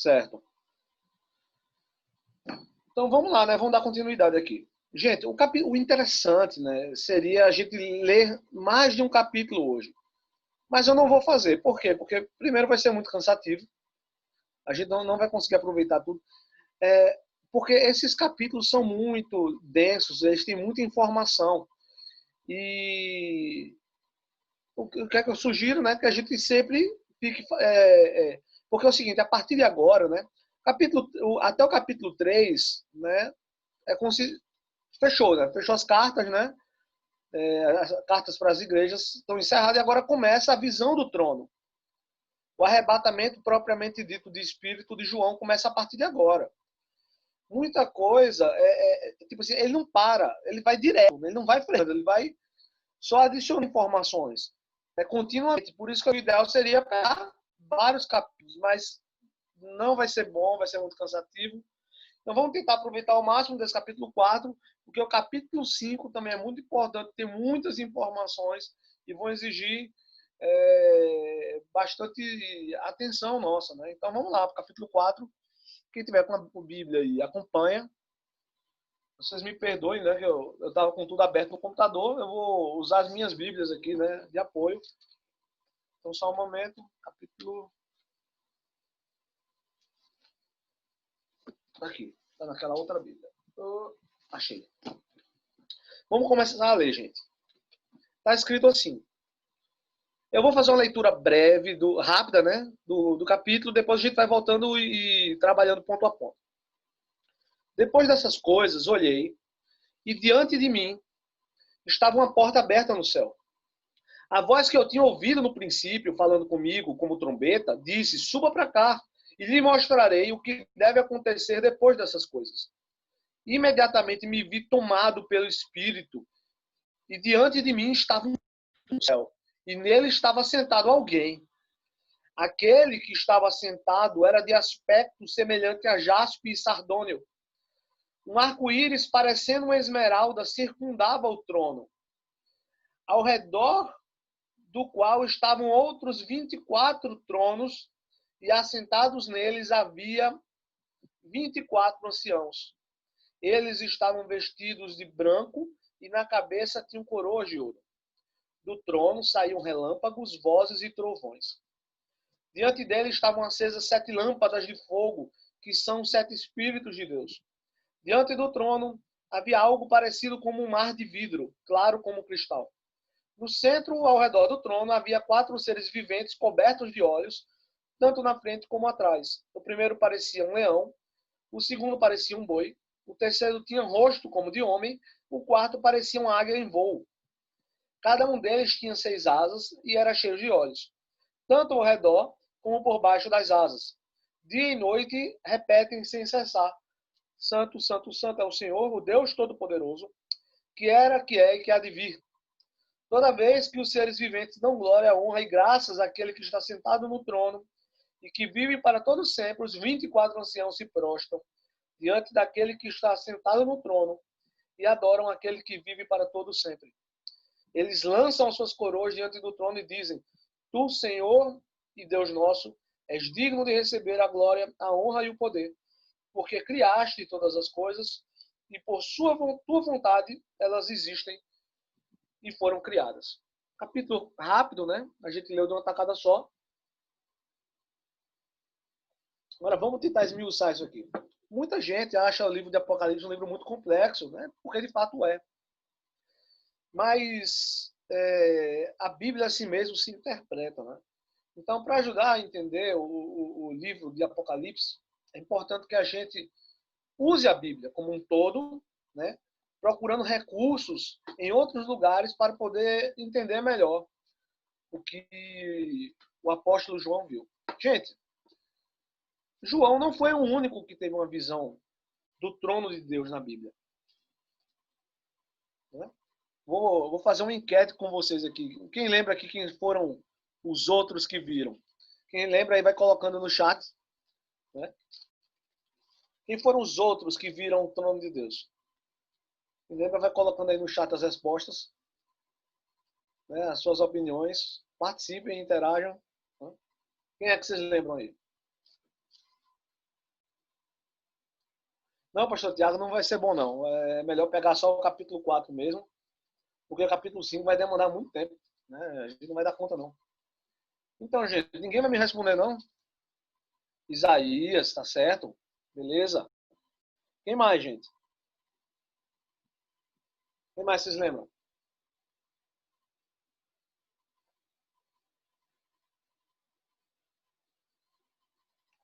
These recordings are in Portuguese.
Certo. Então vamos lá, né? Vamos dar continuidade aqui. Gente, o interessante, né, seria a gente ler mais de um capítulo hoje. Mas eu não vou fazer. Por quê? Porque, primeiro, vai ser muito cansativo. A gente não vai conseguir aproveitar tudo. Porque esses capítulos são muito densos, eles têm muita informação. E o que é que eu sugiro, né? Que a gente sempre fique. Porque é o seguinte, a partir de agora, né? Até o capítulo 3, né? É como se fechou, né? Fechou as cartas, né? As cartas para as igrejas estão encerradas e agora começa a visão do trono. O arrebatamento propriamente dito de espírito de João começa a partir de agora. Muita coisa, tipo assim, ele não para, ele vai direto, ele não vai freando, ele vai só adicionando informações. Continuamente. Por isso que o ideal seria pegar vários capítulos, mas não vai ser bom, vai ser muito cansativo. Então vamos tentar aproveitar ao máximo desse capítulo 4, porque o capítulo 5 também é muito importante, tem muitas informações e vão exigir bastante atenção nossa, né? Então vamos lá para o capítulo 4. Quem tiver com a Bíblia aí, acompanha. Vocês me perdoem, né? Eu estava com tudo aberto no computador. Eu vou usar as minhas Bíblias aqui, né? De apoio. Então, só um momento. Capítulo. Aqui. Está naquela outra Bíblia. Achei. Vamos começar a ler, gente. Está escrito assim. Eu vou fazer uma leitura breve, rápida, né? Do capítulo. Depois a gente vai voltando e trabalhando ponto a ponto. Depois dessas coisas, olhei, e diante de mim estava uma porta aberta no céu. A voz que eu tinha ouvido no princípio, falando comigo como trombeta, disse: suba para cá e lhe mostrarei o que deve acontecer depois dessas coisas. Imediatamente me vi tomado pelo Espírito e diante de mim estava um céu e nele estava sentado alguém. Aquele que estava sentado era de aspecto semelhante a jaspe e sardônio. Um arco-íris parecendo uma esmeralda circundava o trono. Ao redor do qual estavam outros 24 tronos, e assentados neles havia 24 anciãos. Eles estavam vestidos de branco e na cabeça tinham coroas de ouro. Do trono saíam relâmpagos, vozes e trovões. Diante dele estavam acesas 7 lâmpadas de fogo, que são 7 Espíritos de Deus. Diante do trono havia algo parecido como um mar de vidro, claro como cristal. No centro, ao redor do trono, havia 4 seres viventes cobertos de olhos, tanto na frente como atrás. O primeiro parecia um leão, o segundo parecia um boi, o terceiro tinha rosto como de homem, o quarto parecia uma águia em voo. Cada um deles tinha 6 asas e era cheio de olhos, tanto ao redor como por baixo das asas. Dia e noite repetem sem cessar: Santo, Santo, Santo é o Senhor, o Deus Todo-Poderoso, que era, que é e que há de vir. Toda vez que os seres viventes dão glória, honra e graças àquele que está sentado no trono e que vive para todo sempre, os 24 anciãos se prostram diante daquele que está sentado no trono e adoram aquele que vive para todo sempre. Eles lançam as suas coroas diante do trono e dizem: Tu, Senhor e Deus nosso, és digno de receber a glória, a honra e o poder, porque criaste todas as coisas e por tua vontade elas existem e foram criadas. Capítulo rápido, né? A gente leu de uma tacada só. Agora vamos tentar esmiuçar isso aqui. Muita gente acha o livro de Apocalipse um livro muito complexo, né? Porque de fato é. Mas a Bíblia assim mesmo se interpreta, né? Então, para ajudar a entender o livro de Apocalipse, é importante que a gente use a Bíblia como um todo, né? Procurando recursos em outros lugares para poder entender melhor o que o apóstolo João viu. Gente, João não foi o único que teve uma visão do trono de Deus na Bíblia. Né? Vou fazer uma enquete com vocês aqui. Quem lembra aqui quem foram os outros que viram? Quem lembra aí vai colocando no chat. Né? Quem foram os outros que viram o trono de Deus? Quem lembra vai colocando aí no chat as respostas. Né? As suas opiniões. Participem, interajam. Né? Quem é que vocês lembram aí? Não, pastor Tiago, não vai ser bom, não. É melhor pegar só o capítulo 4 mesmo, porque o capítulo 5 vai demandar muito tempo. Né? A gente não vai dar conta, não. Então, gente, ninguém vai me responder, não? Isaías, tá certo? Beleza. Quem mais, gente? Quem mais vocês lembram?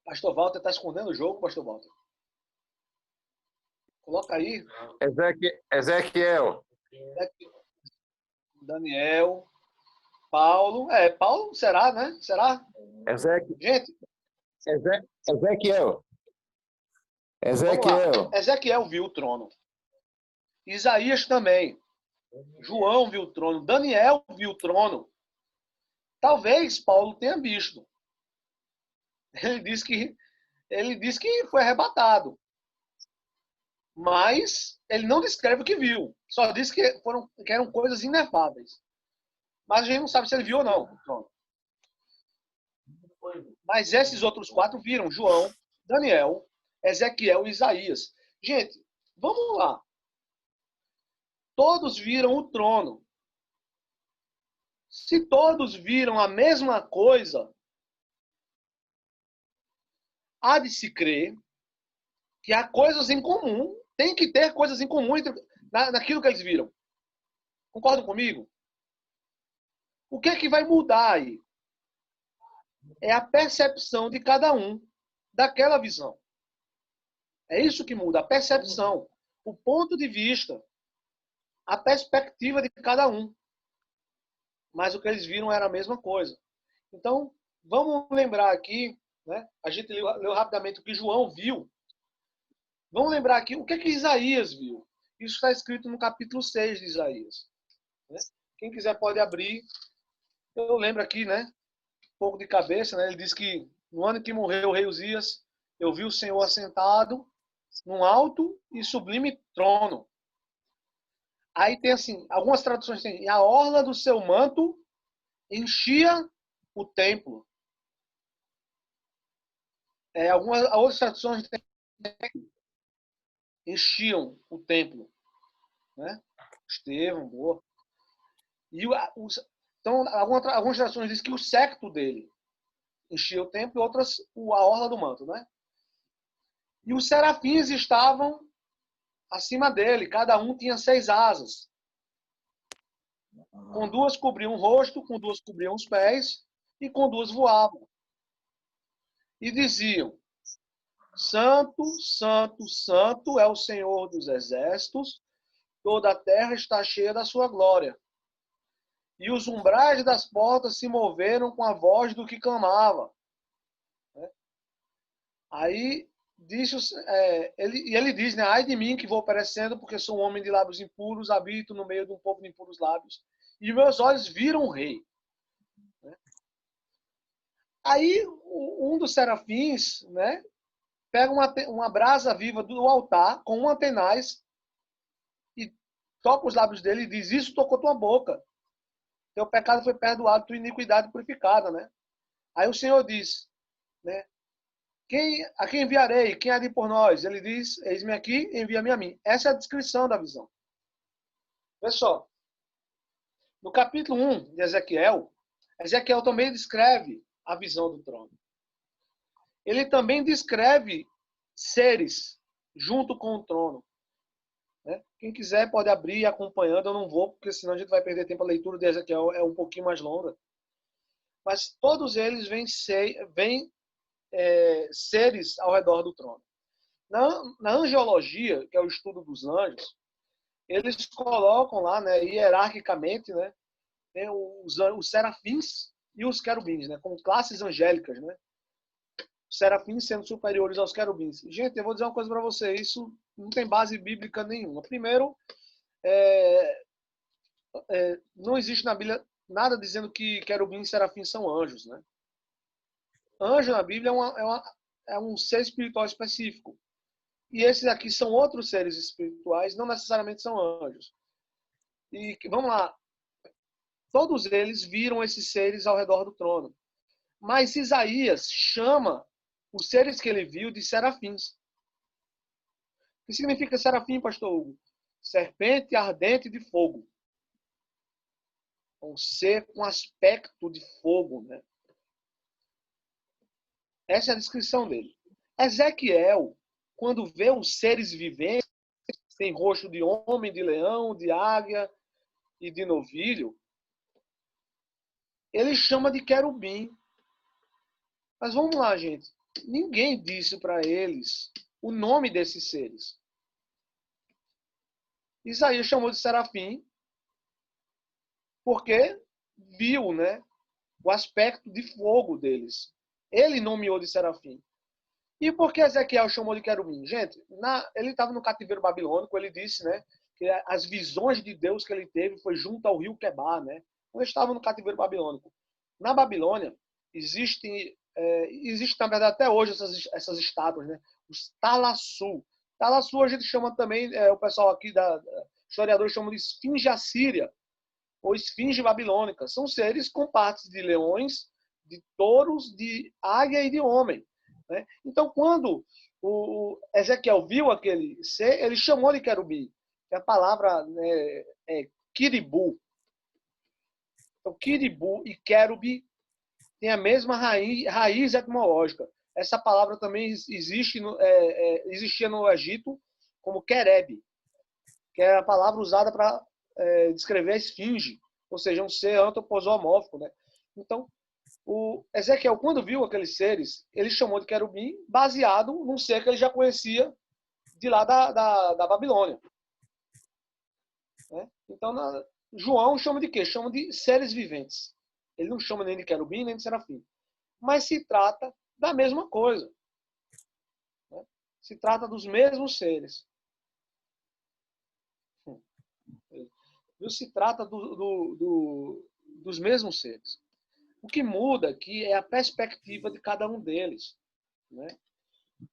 Pastor Walter tá escondendo o jogo, Pastor Walter. Coloca aí. Ezequiel. Daniel. Paulo. Paulo, será, né? Será? Gente, Ezequiel. vamos lá. Ezequiel viu o trono. Isaías também. João viu o trono. Daniel viu o trono. Talvez Paulo tenha visto. Ele disse que foi arrebatado. Mas ele não descreve o que viu. Só diz que eram coisas inefáveis. Mas a gente não sabe se ele viu ou não o trono. Mas esses outros 4 viram: João, Daniel, Ezequiel e Isaías. Gente, vamos lá. Todos viram o trono. Se todos viram a mesma coisa, há de se crer que há coisas em comum, tem que ter coisas em comum naquilo que eles viram. Concordam comigo? O que é que vai mudar aí? É a percepção de cada um daquela visão. É isso que muda, a percepção, o ponto de vista, a perspectiva de cada um. Mas o que eles viram era a mesma coisa. Então, vamos lembrar aqui, né? A gente leu rapidamente o que João viu. Vamos lembrar aqui o que é que Isaías viu. Isso está escrito no capítulo 6 de Isaías. Né? Quem quiser pode abrir. Eu lembro aqui, né? Um pouco de cabeça, né? Ele diz que no ano que morreu o rei Uzias, eu vi o Senhor assentado num alto e sublime trono. Aí tem assim, algumas traduções tem, e a orla do seu manto enchia o templo. Algumas outras traduções tem, enchiam o templo. Né? Estevão, boa. E então, algumas traduções dizem que o séquito dele enchia o templo e outras a orla do manto. Né? E os serafins estavam acima dele, cada um tinha 6 asas. Com 2 cobriam o rosto, com 2 cobriam os pés, e com 2 voavam. E diziam: Santo, Santo, Santo é o Senhor dos exércitos, toda a terra está cheia da sua glória. E os umbrais das portas se moveram com a voz do que clamava. Aí ele diz, né? Ai de mim que vou perecendo, porque sou um homem de lábios impuros, habito no meio de um povo de impuros lábios, e meus olhos viram o rei. Aí um dos serafins, né, pega uma brasa viva do altar com uma tenaz e toca os lábios dele e diz: Isso tocou tua boca. Teu pecado foi perdoado, tua iniquidade purificada, né? Aí o Senhor diz, né? A quem enviarei? Quem há de ir por nós? Ele diz: Eis-me aqui, envia-me a mim. Essa é a descrição da visão. Vê só. No capítulo 1 de Ezequiel, Ezequiel também descreve a visão do trono. Ele também descreve seres junto com o trono. Né? Quem quiser pode abrir acompanhando. Eu não vou, porque senão a gente vai perder tempo. A leitura de Ezequiel é um pouquinho mais longa. Mas todos eles vêm seres ao redor do trono. Na angiologia, que é o estudo dos anjos, eles colocam lá, né, hierarquicamente, né, os serafins e os querubins, né, como classes angélicas, né? Os serafins sendo superiores aos querubins. Gente, eu vou dizer uma coisa para você, isso não tem base bíblica nenhuma. Primeiro, não existe na Bíblia nada dizendo que querubins e serafins são anjos, né? Anjo na Bíblia é um ser espiritual específico. E esses aqui são outros seres espirituais, não necessariamente são anjos. E vamos lá. Todos eles viram esses seres ao redor do trono. Mas Isaías chama os seres que ele viu de serafins. O que significa serafim, pastor Hugo? Serpente ardente de fogo. Um ser com aspecto de fogo, né? Essa é a descrição dele. Ezequiel, quando vê os seres viventes, tem rosto de homem, de leão, de águia e de novilho, ele chama de querubim. Mas vamos lá, gente. Ninguém disse para eles o nome desses seres. Isaías chamou de serafim porque viu, né, o aspecto de fogo deles. Ele nomeou de serafim. E por que Ezequiel chamou de querubim? Gente, ele estava no cativeiro babilônico, ele disse, né, que as visões de Deus que ele teve foi junto ao rio Quebar, né? Quando ele estava no cativeiro babilônico. Na Babilônia, existe na verdade, até hoje essas estátuas, né? Os Talassu. Talassu a gente chama também, o pessoal aqui historiadores chamam de esfinge assíria, ou esfinge babilônica. São seres com partes de leões, de touros, de águia e de homem. Né? Então, quando o Ezequiel viu aquele ser, ele chamou de querubim. A palavra, né, é quiribu. Então, quiribu e querubim têm a mesma raiz etimológica. Essa palavra também existia no Egito como querebe, que é a palavra usada para descrever a esfinge, ou seja, um ser antroposomórfico. Né? Então, o Ezequiel, quando viu aqueles seres, ele chamou de querubim baseado num ser que ele já conhecia de lá da Babilônia. Né? Então, João chama de quê? Chama de seres viventes. Ele não chama nem de querubim, nem de serafim. Mas se trata da mesma coisa. Né? Se trata dos mesmos seres. Se trata dos mesmos seres. O que muda aqui é a perspectiva de cada um deles. Né?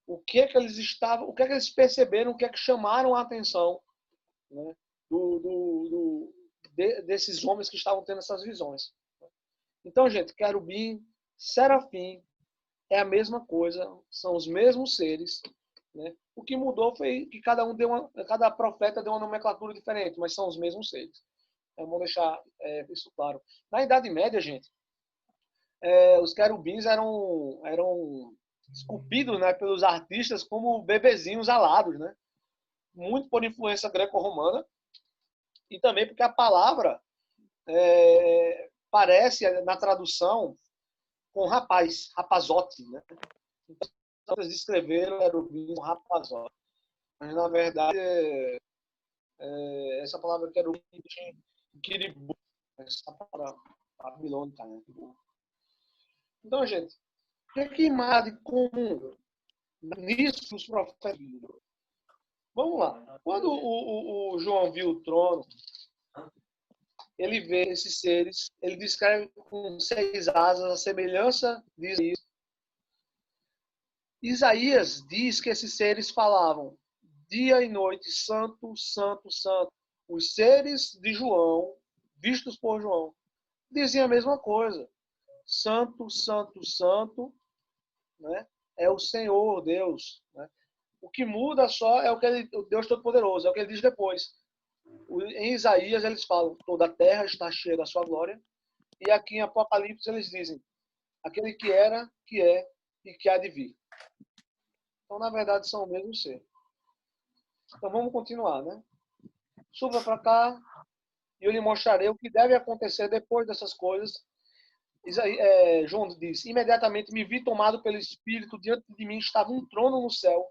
O que é que eles perceberam, o que é que chamaram a atenção, né? Desses homens que estavam tendo essas visões. Então, gente, querubim, serafim, é a mesma coisa, são os mesmos seres. Né? O que mudou foi que cada profeta deu uma nomenclatura diferente, mas são os mesmos seres. Vamos deixar isso claro. Na Idade Média, gente, os querubins eram esculpidos, né, pelos artistas como bebezinhos alados, né? Muito por influência greco-romana e também porque a palavra parece, na tradução, com rapaz, rapazote, né? Então, eles descreveram o querubim como rapazote. Mas, na verdade, essa palavra querubim tinha quiribu, essa palavra babilônica, né? Então, gente, o que mais de comum nisso os profetas viram? Vamos lá. Quando o João viu o trono, ele vê esses seres, ele descreve com 6 asas a semelhança de Isaías. Isaías diz que esses seres falavam dia e noite, santo, santo, santo. Os seres de João, vistos por João, diziam a mesma coisa. Santo, santo, santo, né? É o Senhor Deus. Né? O que muda só é o Deus Todo-Poderoso, é o que ele diz depois. Em Isaías eles falam, toda a terra está cheia da sua glória. E aqui em Apocalipse eles dizem, aquele que era, que é e que há de vir. Então, na verdade, são o mesmo ser. Então, vamos continuar, né? Suba para cá e eu lhe mostrarei o que deve acontecer depois dessas coisas. João diz, imediatamente me vi tomado pelo Espírito, diante de mim estava um trono no céu,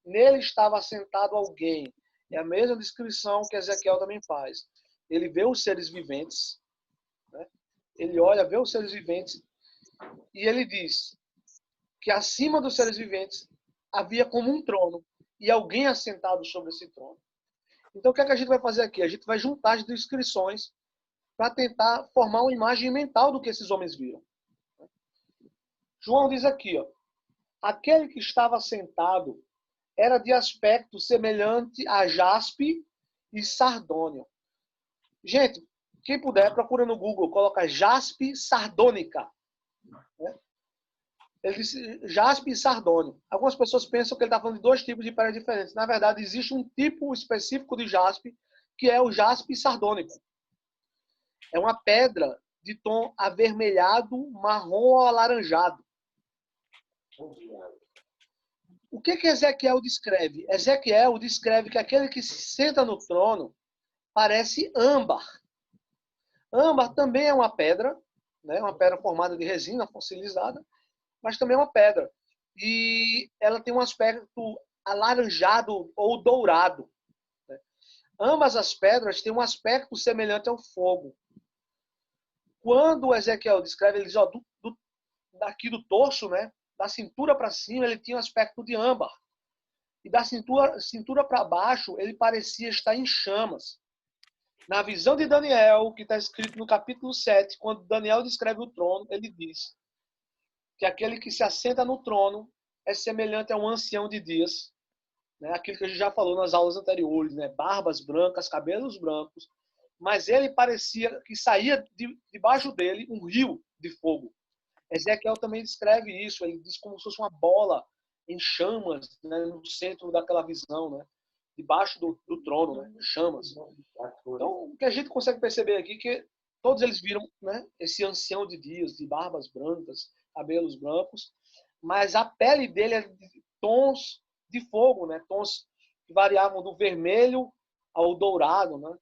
nele estava assentado alguém. É a mesma descrição que Ezequiel também faz. Ele vê os seres viventes, né? Ele olha, vê os seres viventes, e ele diz que acima dos seres viventes havia como um trono, e alguém assentado sobre esse trono. Então, o que é que a gente vai fazer aqui? A gente vai juntar as descrições para tentar formar uma imagem mental do que esses homens viram. João diz aqui, ó, aquele que estava sentado era de aspecto semelhante a jaspe e sardônio. Gente, quem puder, procura no Google, coloca jaspe sardônica. Né? Ele disse jaspe e sardônio. Algumas pessoas pensam que ele está falando de dois tipos de pedras diferentes. Na verdade, existe um tipo específico de jaspe, que é o jaspe sardônico. É uma pedra de tom avermelhado, marrom ou alaranjado. O que Ezequiel descreve? Ezequiel descreve que aquele que se senta no trono parece âmbar. Âmbar também é uma pedra, né? Uma pedra formada de resina fossilizada, mas também é uma pedra. E ela tem um aspecto alaranjado ou dourado. Né? Ambas as pedras têm um aspecto semelhante ao fogo. Quando Ezequiel descreve, ele diz, ó, daqui do torso, né? Da cintura para cima, ele tinha um aspecto de âmbar. E da cintura para baixo, ele parecia estar em chamas. Na visão de Daniel, que está escrito no capítulo 7, quando Daniel descreve o trono, ele diz que aquele que se assenta no trono é semelhante a um ancião de dias, né? Aquilo que a gente já falou nas aulas anteriores, né? Barbas brancas, cabelos brancos, mas ele parecia que saía debaixo dele um rio de fogo. Ezequiel também descreve isso, ele diz como se fosse uma bola em chamas, né? No centro daquela visão, né? Debaixo do trono, né? Chamas. Então, o que a gente consegue perceber aqui é que todos eles viram, né? Esse ancião de dias, de barbas brancas, cabelos brancos, mas a pele dele é de tons de fogo, né? Tons que variavam do vermelho ao dourado, né?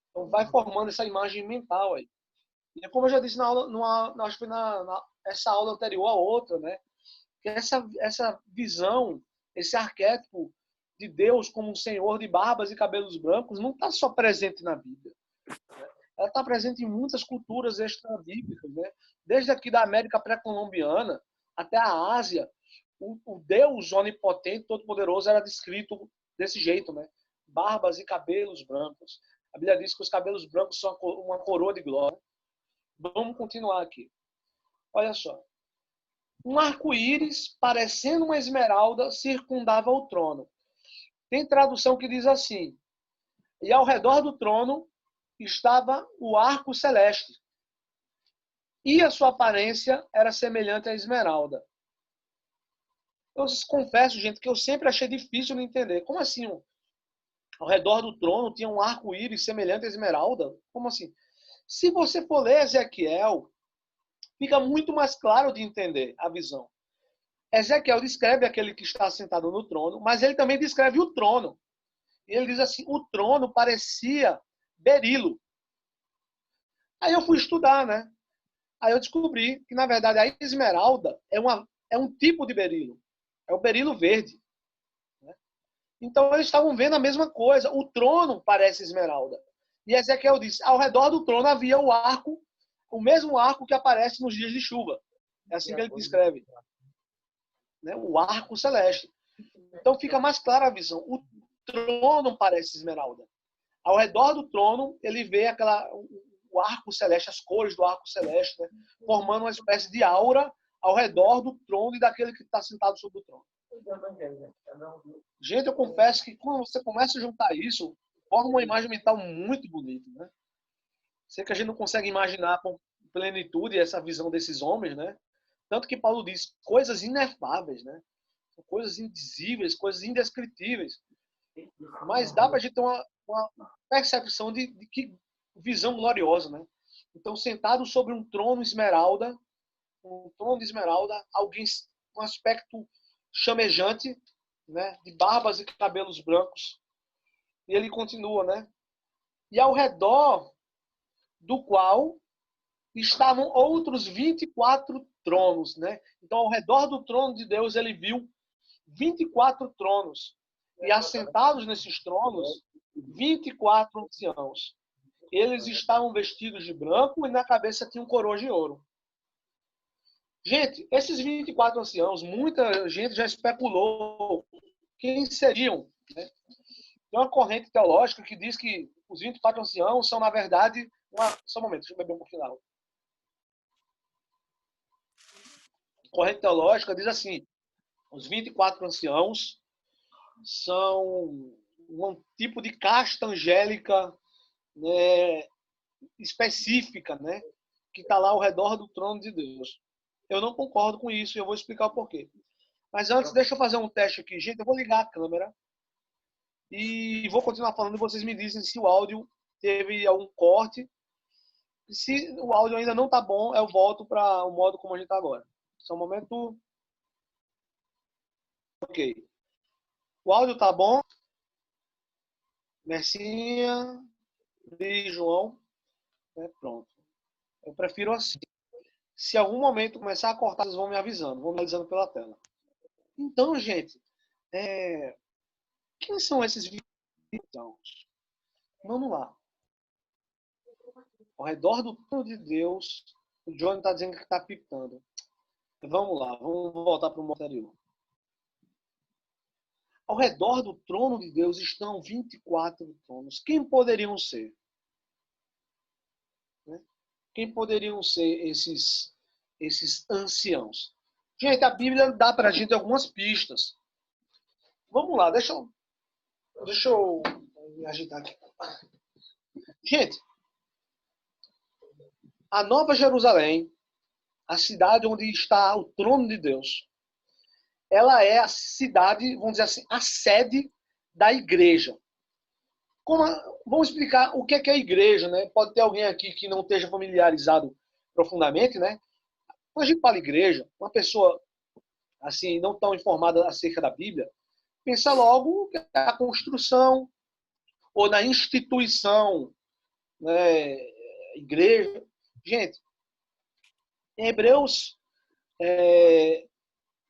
Então vai formando essa imagem mental aí. E como eu já disse na aula, acho que foi essa aula anterior a outra, né? Que essa visão, esse arquétipo de Deus como um Senhor de barbas e cabelos brancos não está só presente na Bíblia. Né? Ela está presente em muitas culturas extra-bíblicas, né? Desde aqui da América pré-colombiana até a Ásia, o Deus onipotente, todo-poderoso, era descrito desse jeito, né? Barbas e cabelos brancos. A Bíblia diz que os cabelos brancos são uma coroa de glória. Vamos continuar aqui. Olha só. Um arco-íris, parecendo uma esmeralda, circundava o trono. Tem tradução que diz assim: e ao redor do trono estava o arco celeste. E a sua aparência era semelhante à esmeralda. Eu confesso, gente, que eu sempre achei difícil de entender. Como assim? Ao redor do trono tinha um arco-íris semelhante à esmeralda? Como assim? Se você for ler Ezequiel, fica muito mais claro de entender a visão. Ezequiel descreve aquele que está sentado no trono, mas ele também descreve o trono. E ele diz assim, o trono parecia berilo. Aí eu fui estudar, né? Aí eu descobri que, na verdade, a esmeralda é um tipo de berilo. É o berilo verde. Né? Então, eles estavam vendo a mesma coisa. O trono parece esmeralda. E Ezequiel disse, ao redor do trono havia o arco, o mesmo arco que aparece nos dias de chuva. É assim que ele descreve. Né? O arco celeste. Então, fica mais clara a visão. O trono parece esmeralda. Ao redor do trono, ele vê o arco celeste, as cores do arco celeste, né? Formando uma espécie de aura ao redor do trono e daquele que está sentado sobre o trono. Gente, eu confesso que quando você começa a juntar isso, forma uma imagem mental muito bonita, né? Sei que a gente não consegue imaginar com plenitude essa visão desses homens, né? Tanto que Paulo diz coisas inefáveis, né? Coisas indizíveis, coisas indescritíveis. Mas dá para a gente ter uma percepção de que visão gloriosa, né? Então, sentado sobre um trono de esmeralda, alguém com um aspecto chamejante, né? De barbas e cabelos brancos. E ele continua, né? E ao redor do qual estavam outros 24 tronos, né? Então, ao redor do trono de Deus, ele viu 24 tronos. E assentados nesses tronos, 24 anciãos. Eles estavam vestidos de branco e na cabeça tinham coroa de ouro. Gente, esses 24 anciãos, muita gente já especulou quem seriam. Né? Tem uma corrente teológica que diz que os 24 anciãos são, na verdade, Só um momento, deixa eu beber um pouquinho d'água. A corrente teológica diz assim, os 24 anciãos são um tipo de casta angélica, né, específica, né, que está lá ao redor do trono de Deus. Eu não concordo com isso e eu vou explicar o porquê. Mas antes, deixa eu fazer um teste aqui. Gente, eu vou ligar a câmera e vou continuar falando e vocês me dizem se o áudio teve algum corte. Se o áudio ainda não tá bom, eu volto para o modo como a gente tá agora. Só um momento. Ok. O áudio tá bom? Mercinha e João. Pronto. Eu prefiro assim. Se algum momento começar a cortar, vocês vão me avisando. Vão me avisando pela tela. Então, gente, quem são esses cristãos? Vamos lá. Ao redor do trono de Deus, o Johnny está dizendo que está picando. Vamos lá, vamos voltar para o anterior. Ao redor do trono de Deus estão 24 tronos. Quem poderiam ser? Quem poderiam ser esses anciãos? Gente, a Bíblia dá para a gente algumas pistas. Vamos lá, deixa eu me agitar aqui. Gente, a Nova Jerusalém, a cidade onde está o trono de Deus, ela é a cidade, vamos dizer assim, a sede da igreja. Vamos explicar o que é a igreja, né? Pode ter alguém aqui que não esteja familiarizado profundamente, né? Quando a gente fala igreja, uma pessoa assim não tão informada acerca da Bíblia, pensa logo na construção ou na instituição, né? Igreja. Gente, em Hebreus,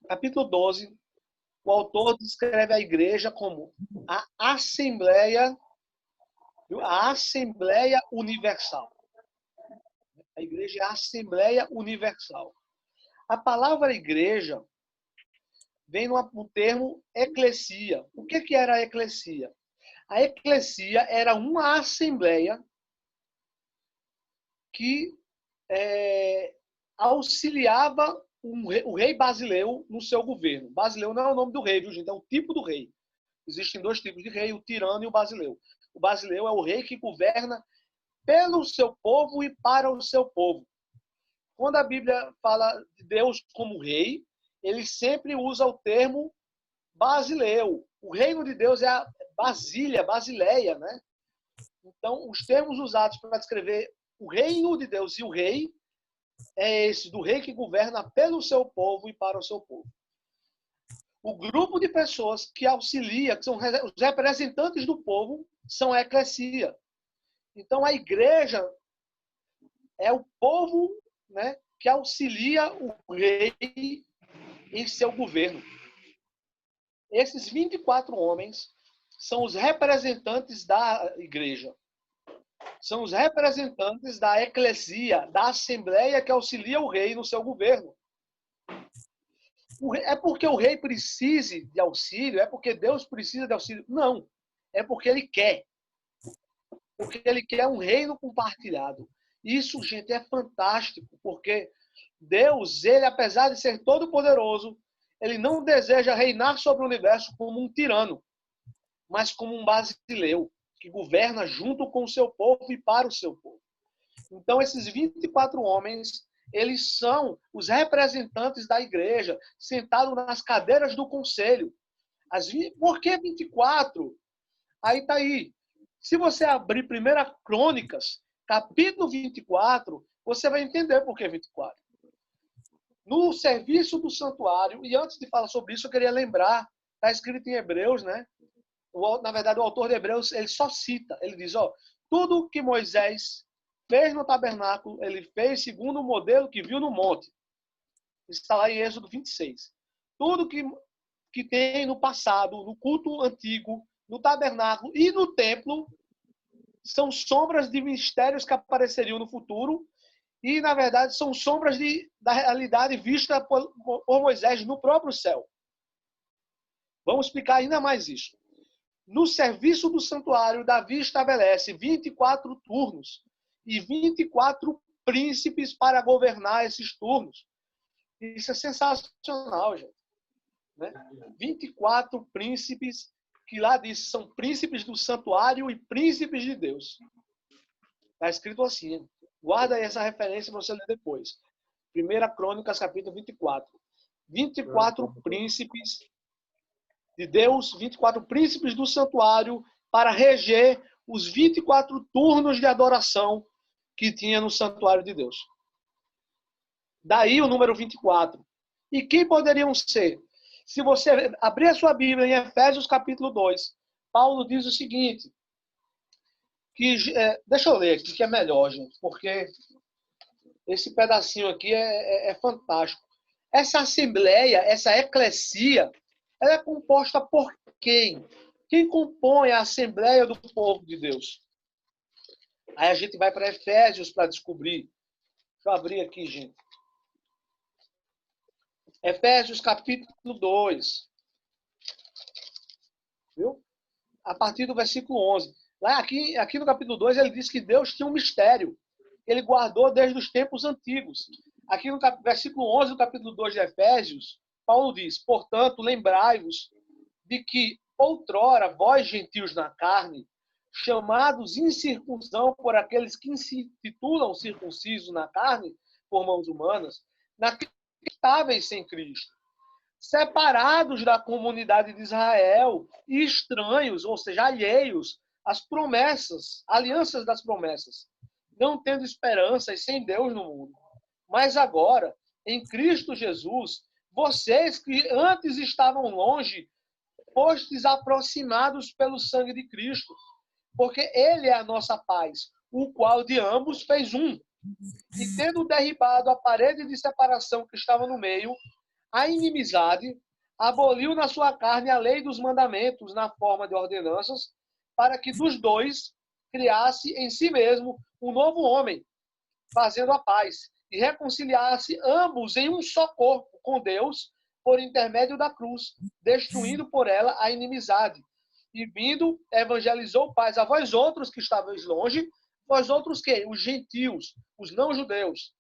capítulo 12, o autor descreve a igreja como a Assembleia Universal. A igreja é a Assembleia Universal. A palavra igreja vem no termo eclesia. O que era a eclesia? A eclesia era uma assembleia que auxiliava o rei Basileu no seu governo. Basileu não é o nome do rei, viu, gente? É o tipo do rei. Existem dois tipos de rei, o tirano e o basileu. O basileu é o rei que governa pelo seu povo e para o seu povo. Quando a Bíblia fala de Deus como rei, ele sempre usa o termo basileu. O reino de Deus é a Basileia, né? Então, os termos usados para descrever o reino de Deus e o rei é esse, do rei que governa pelo seu povo e para o seu povo. O grupo de pessoas que auxilia, que são os representantes do povo, são a eclesia. Então, a igreja é o povo, né, que auxilia o rei em seu governo. Esses 24 homens são os representantes da igreja. São os representantes da eclesia, da assembleia que auxilia o rei no seu governo. É porque o rei precise de auxílio? É porque Deus precisa de auxílio? Não. É porque ele quer. Porque ele quer um reino compartilhado. Isso, gente, é fantástico, porque Deus, ele, apesar de ser todo poderoso, ele não deseja reinar sobre o universo como um tirano, mas como um basileu, que governa junto com o seu povo e para o seu povo. Então, esses 24 homens, eles são os representantes da igreja, sentados nas cadeiras do conselho. Por que 24? Aí está aí. Se você abrir 1 Crônicas, capítulo 24, você vai entender por que 24. No serviço do santuário, e antes de falar sobre isso, eu queria lembrar, está escrito em Hebreus, né? Na verdade, o autor de Hebreus, ele só cita, ele diz, tudo que Moisés fez no tabernáculo, ele fez segundo o modelo que viu no monte. Está lá em Êxodo 26. Tudo que tem no passado, no culto antigo, no tabernáculo e no templo, são sombras de mistérios que apareceriam no futuro e, na verdade, são sombras da realidade vista por Moisés no próprio céu. Vamos explicar ainda mais isso. No serviço do santuário, Davi estabelece 24 turnos e 24 príncipes para governar esses turnos. Isso é sensacional, gente. Né? 24 príncipes, que lá diz, são príncipes do santuário e príncipes de Deus. Está escrito assim. Guarda aí essa referência para você ler depois. Primeira Crônicas, capítulo 24. 24 príncipes de Deus, 24 príncipes do santuário para reger os 24 turnos de adoração que tinha no santuário de Deus. Daí o número 24. E quem poderiam ser? Se você abrir a sua Bíblia em Efésios capítulo 2, Paulo diz o seguinte, deixa eu ler aqui que é melhor, gente, porque esse pedacinho aqui é fantástico. Essa assembleia, essa eclesia, ela é composta por quem? Quem compõe a assembleia do povo de Deus? Aí a gente vai para Efésios para descobrir. Deixa eu abrir aqui, gente. Efésios capítulo 2. Viu? A partir do versículo 11. Lá aqui no capítulo 2, ele diz que Deus tinha um mistério. Ele guardou desde os tempos antigos. Aqui no versículo 11 do capítulo 2 de Efésios, Paulo diz, portanto, lembrai-vos de que outrora vós, gentios na carne, chamados incircuncisão por aqueles que se titulam circuncisos na carne, por mãos humanas, inacreditáveis sem Cristo, separados da comunidade de Israel e estranhos, ou seja, alheios às promessas, alianças das promessas, não tendo esperança e sem Deus no mundo. Mas agora, em Cristo Jesus, vocês que antes estavam longe, fostes aproximados pelo sangue de Cristo, porque Ele é a nossa paz, o qual de ambos fez um. E tendo derribado a parede de separação que estava no meio, a inimizade, aboliu na sua carne a lei dos mandamentos na forma de ordenanças, para que dos dois criasse em si mesmo um novo homem, fazendo a paz, e reconciliasse ambos em um só corpo com Deus, por intermédio da cruz, destruindo por ela a inimizade. E vindo, evangelizou paz a vós outros que estavais longe, vós outros que? Os gentios, os não-judeus.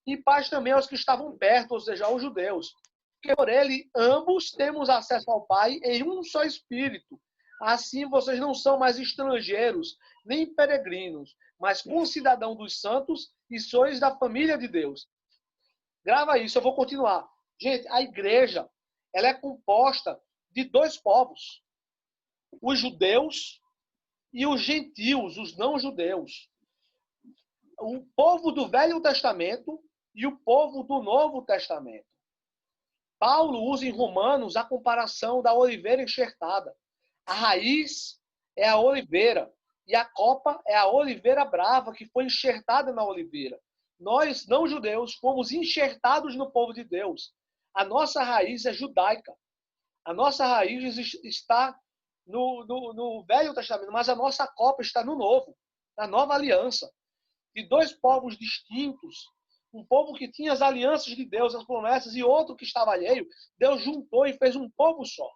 E paz também aos que estavam perto, ou seja, aos judeus. Porque por ele, ambos temos acesso ao Pai em um só Espírito. Assim, vocês não são mais estrangeiros, nem peregrinos, mas concidadãos dos santos e sois da família de Deus. Grava isso, eu vou continuar. Gente, a igreja, ela é composta de dois povos. Os judeus e os gentios, os não-judeus. O povo do Velho Testamento e o povo do Novo Testamento. Paulo usa em Romanos a comparação da oliveira enxertada. A raiz é a oliveira e a copa é a oliveira brava que foi enxertada na oliveira. Nós, não judeus, fomos enxertados no povo de Deus. A nossa raiz é judaica. A nossa raiz está no Velho Testamento, mas a nossa copa está no Novo, na nova aliança. De dois povos distintos, um povo que tinha as alianças de Deus, as promessas, e outro que estava alheio, Deus juntou e fez um povo só.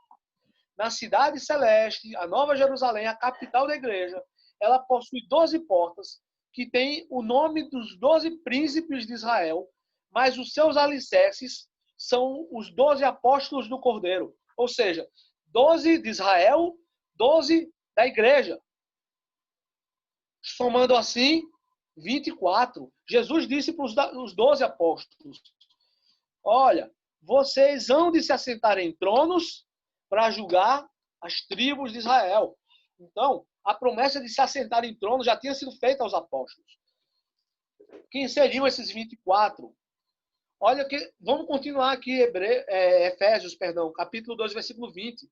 Na cidade celeste, a Nova Jerusalém, a capital da igreja, ela possui 12 portas, que tem o nome dos 12 príncipes de Israel, mas os seus alicerces são os 12 apóstolos do Cordeiro. Ou seja, 12 de Israel, 12 da igreja. Somando assim, 24. Jesus disse para os 12 apóstolos, olha, vocês hão de se assentar em tronos para julgar as tribos de Israel. Então, a promessa de se assentar em tronos já tinha sido feita aos apóstolos. Quem seriam esses 24? Olha que, vamos continuar aqui, Efésios, capítulo 2, versículo 20.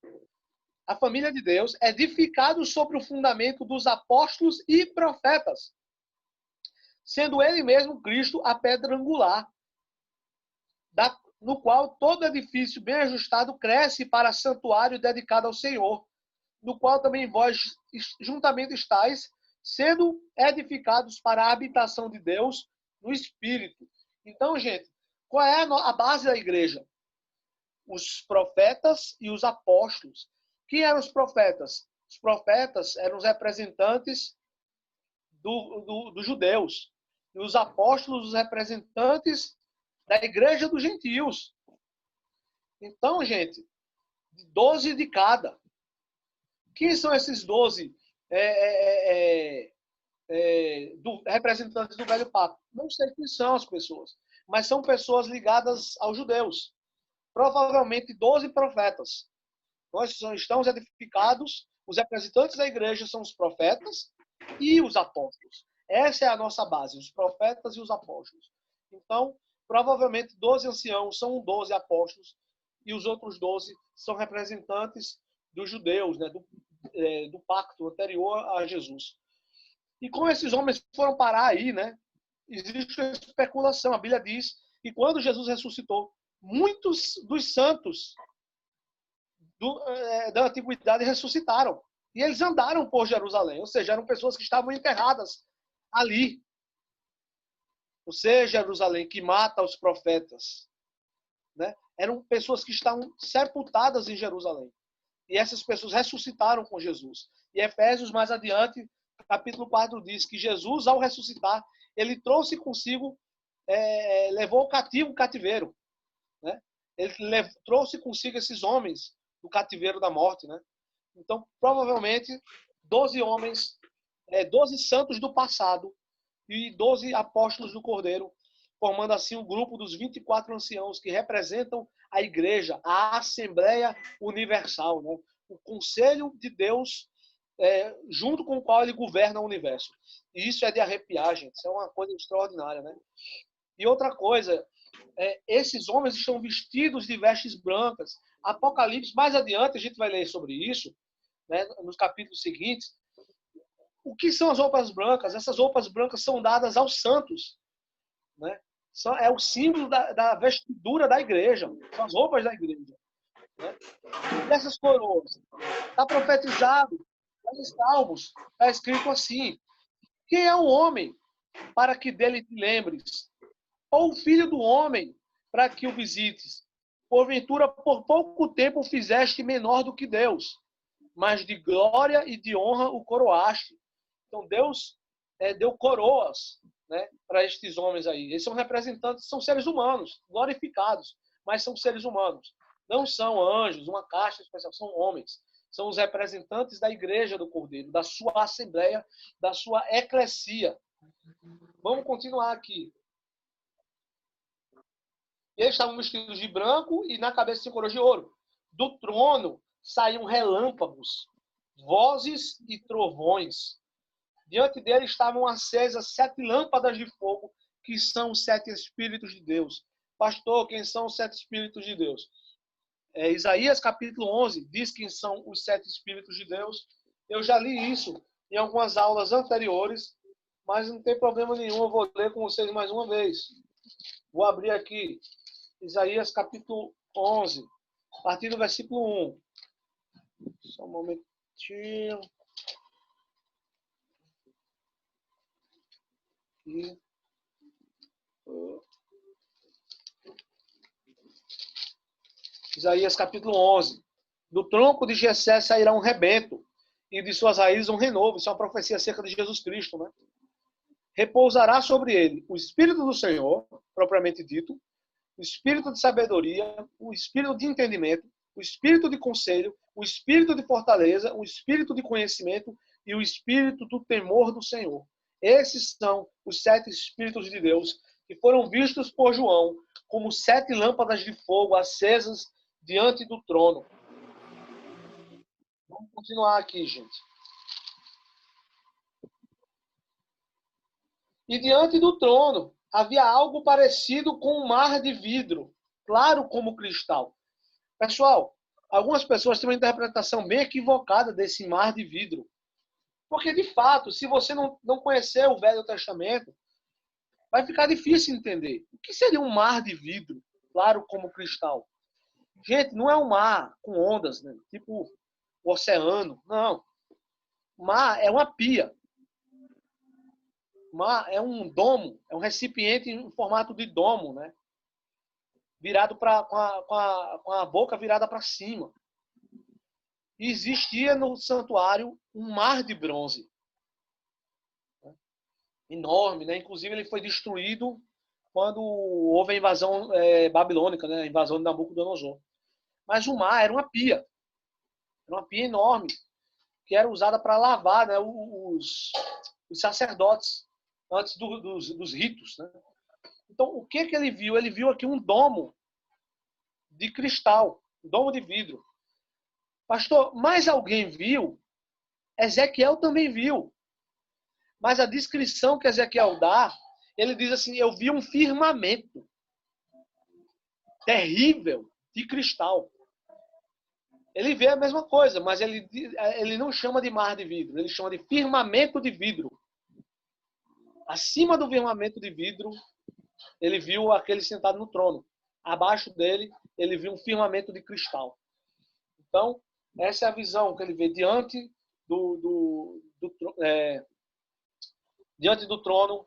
A família de Deus é edificada sobre o fundamento dos apóstolos e profetas, sendo ele mesmo Cristo a pedra angular, no qual todo edifício bem ajustado cresce para santuário dedicado ao Senhor, no qual também vós juntamente estáis, sendo edificados para a habitação de Deus no Espírito. Então, gente, qual é a base da igreja? Os profetas e os apóstolos. Quem eram os profetas? Os profetas eram os representantes dos judeus. E os apóstolos, os representantes da igreja dos gentios. Então, gente, 12 de cada. Quem são esses 12 representantes do velho pacto? Não sei quem são as pessoas. mas são pessoas ligadas aos judeus. Provavelmente 12 profetas. Nós estamos edificados, os representantes da igreja são os profetas e os apóstolos. Essa é a nossa base, os profetas e os apóstolos. Então, provavelmente 12 anciãos são 12 apóstolos e os outros 12 são representantes dos judeus, né, do pacto anterior a Jesus. E como esses homens foram parar aí, né, existe uma especulação. A Bíblia diz que quando Jesus ressuscitou, muitos dos santos da antiguidade ressuscitaram. E eles andaram por Jerusalém, ou seja, eram pessoas que estavam enterradas ali. Você, Jerusalém, que mata os profetas, né? Eram pessoas que estavam sepultadas em Jerusalém. E essas pessoas ressuscitaram com Jesus. E Efésios, mais adiante, capítulo 4, diz que Jesus, ao ressuscitar, ele trouxe consigo, levou o cativo o cativeiro. Né? Ele trouxe consigo esses homens do cativeiro da morte. Né? Então, provavelmente, 12 homens, 12 santos do passado e 12 apóstolos do Cordeiro, formando assim o grupo dos 24 anciãos que representam a igreja, a Assembleia Universal, né? O Conselho de Deus, junto com o qual ele governa o universo. E isso é de arrepiar, gente. Isso é uma coisa extraordinária. Né? E outra coisa, esses homens estão vestidos de vestes brancas. Apocalipse, mais adiante, a gente vai ler sobre isso, né, nos capítulos seguintes. O que são as roupas brancas? Essas roupas brancas são dadas aos santos. Né? É o símbolo da vestidura da igreja. São as roupas da igreja. Né? E essas coroas? Está profetizado nos Salmos. Está escrito assim: quem é o homem para que dele te lembres? Ou o filho do homem para que o visites? Porventura, por pouco tempo fizeste menor do que Deus, mas de glória e de honra o coroaste. Então Deus deu coroas, né, para estes homens aí. Eles são representantes, são seres humanos, glorificados, mas são seres humanos. Não são anjos, uma casta especial, são homens. São os representantes da igreja do Cordeiro, da sua assembleia, da sua eclesia. Vamos continuar aqui. Eles estavam vestidos de branco e na cabeça tinha coroa de ouro. Do trono saíam relâmpagos, vozes e trovões. Diante dele estavam acesas 7 lâmpadas de fogo, que são os 7 Espíritos de Deus. Pastor, quem são os 7 Espíritos de Deus? Isaías capítulo 11 diz quem são os 7 Espíritos de Deus. Eu já li isso em algumas aulas anteriores, mas não tem problema nenhum, eu vou ler com vocês mais uma vez. Vou abrir aqui Isaías capítulo 11, a partir do versículo 1. Só um momentinho. Aqui. Isaías capítulo 11. Do tronco de Jessé sairá um rebento, e de suas raízes um renovo. Isso é uma profecia acerca de Jesus Cristo, né? Repousará sobre ele o Espírito do Senhor, propriamente dito, o Espírito de sabedoria, o Espírito de entendimento, o Espírito de conselho, o Espírito de fortaleza, o Espírito de conhecimento e o Espírito do temor do Senhor. Esses são os 7 Espíritos de Deus que foram vistos por João como 7 lâmpadas de fogo acesas diante do trono. Vamos continuar aqui, gente. E diante do trono havia algo parecido com um mar de vidro, claro como cristal. Pessoal, algumas pessoas têm uma interpretação bem equivocada desse mar de vidro. Porque, de fato, se você não conhecer o Velho Testamento, vai ficar difícil entender. O que seria um mar de vidro, claro como cristal? Gente, não é um mar com ondas, né? Tipo o oceano. Não. O mar é uma pia. O mar é um domo, é um recipiente em formato de domo, né? Virado com a boca virada para cima. E existia no santuário um mar de bronze. Enorme, né? Inclusive ele foi destruído quando houve a invasão babilônica, né? A invasão de Nabucodonosor. Mas o mar era uma pia. Era uma pia enorme, que era usada para lavar, né, os sacerdotes antes dos ritos. Né? Então, o que ele viu? Ele viu aqui um domo de cristal, um domo de vidro. Pastor, mais alguém viu? Ezequiel também viu. Mas a descrição que Ezequiel dá, ele diz assim, eu vi um firmamento terrível de cristal. Ele vê a mesma coisa, mas ele não chama de mar de vidro, ele chama de firmamento de vidro. Acima do firmamento de vidro, ele viu aquele sentado no trono. Abaixo dele, ele viu um firmamento de cristal. Então, essa é a visão que ele vê diante diante do trono,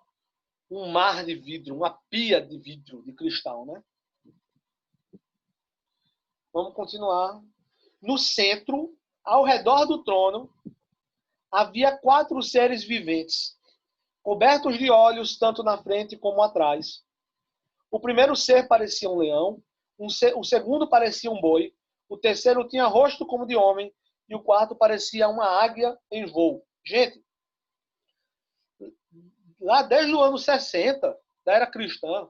um mar de vidro, uma pia de vidro, de cristal, né? Vamos continuar. No centro, ao redor do trono, havia 4 seres viventes, cobertos de olhos tanto na frente como atrás. O primeiro ser parecia um leão, o segundo parecia um boi, o terceiro tinha rosto como de homem e o quarto parecia uma águia em voo. Gente, lá desde o ano 60 da era cristã,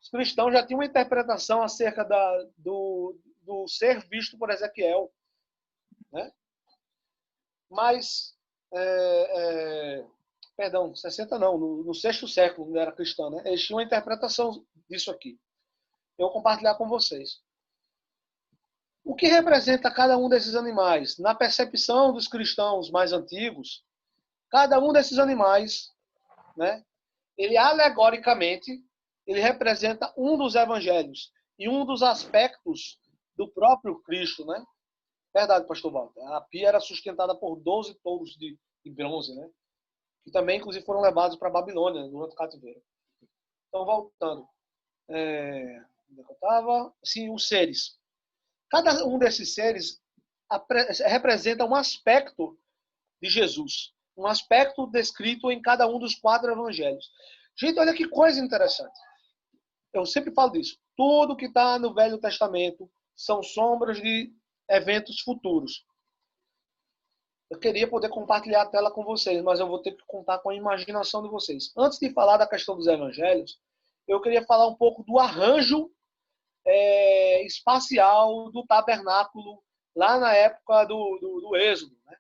os cristãos já tinham uma interpretação acerca do ser visto por Ezequiel, né? Mas, perdão, 60 não, no sexto século, não era cristão, né? Eles tinham uma interpretação disso aqui. Eu vou compartilhar com vocês. O que representa cada um desses animais? Na percepção dos cristãos mais antigos, cada um desses animais, né, ele alegoricamente, ele representa um dos evangelhos e um dos aspectos do próprio Cristo, né? Verdade, pastor Walter. A pia era sustentada por 12 touros de bronze, né? Que também, inclusive, foram levados para a Babilônia durante o cativeiro. Então, voltando. Onde é que eu estava? Sim, os seres. Cada um desses seres representa um aspecto de Jesus. Um aspecto descrito em cada um dos 4 evangelhos. Gente, olha que coisa interessante. Eu sempre falo disso. Tudo que está no Velho Testamento são sombras de eventos futuros. Eu queria poder compartilhar a tela com vocês, mas eu vou ter que contar com a imaginação de vocês. Antes de falar da questão dos evangelhos, eu queria falar um pouco do arranjo espacial do tabernáculo lá na época do Êxodo. Né?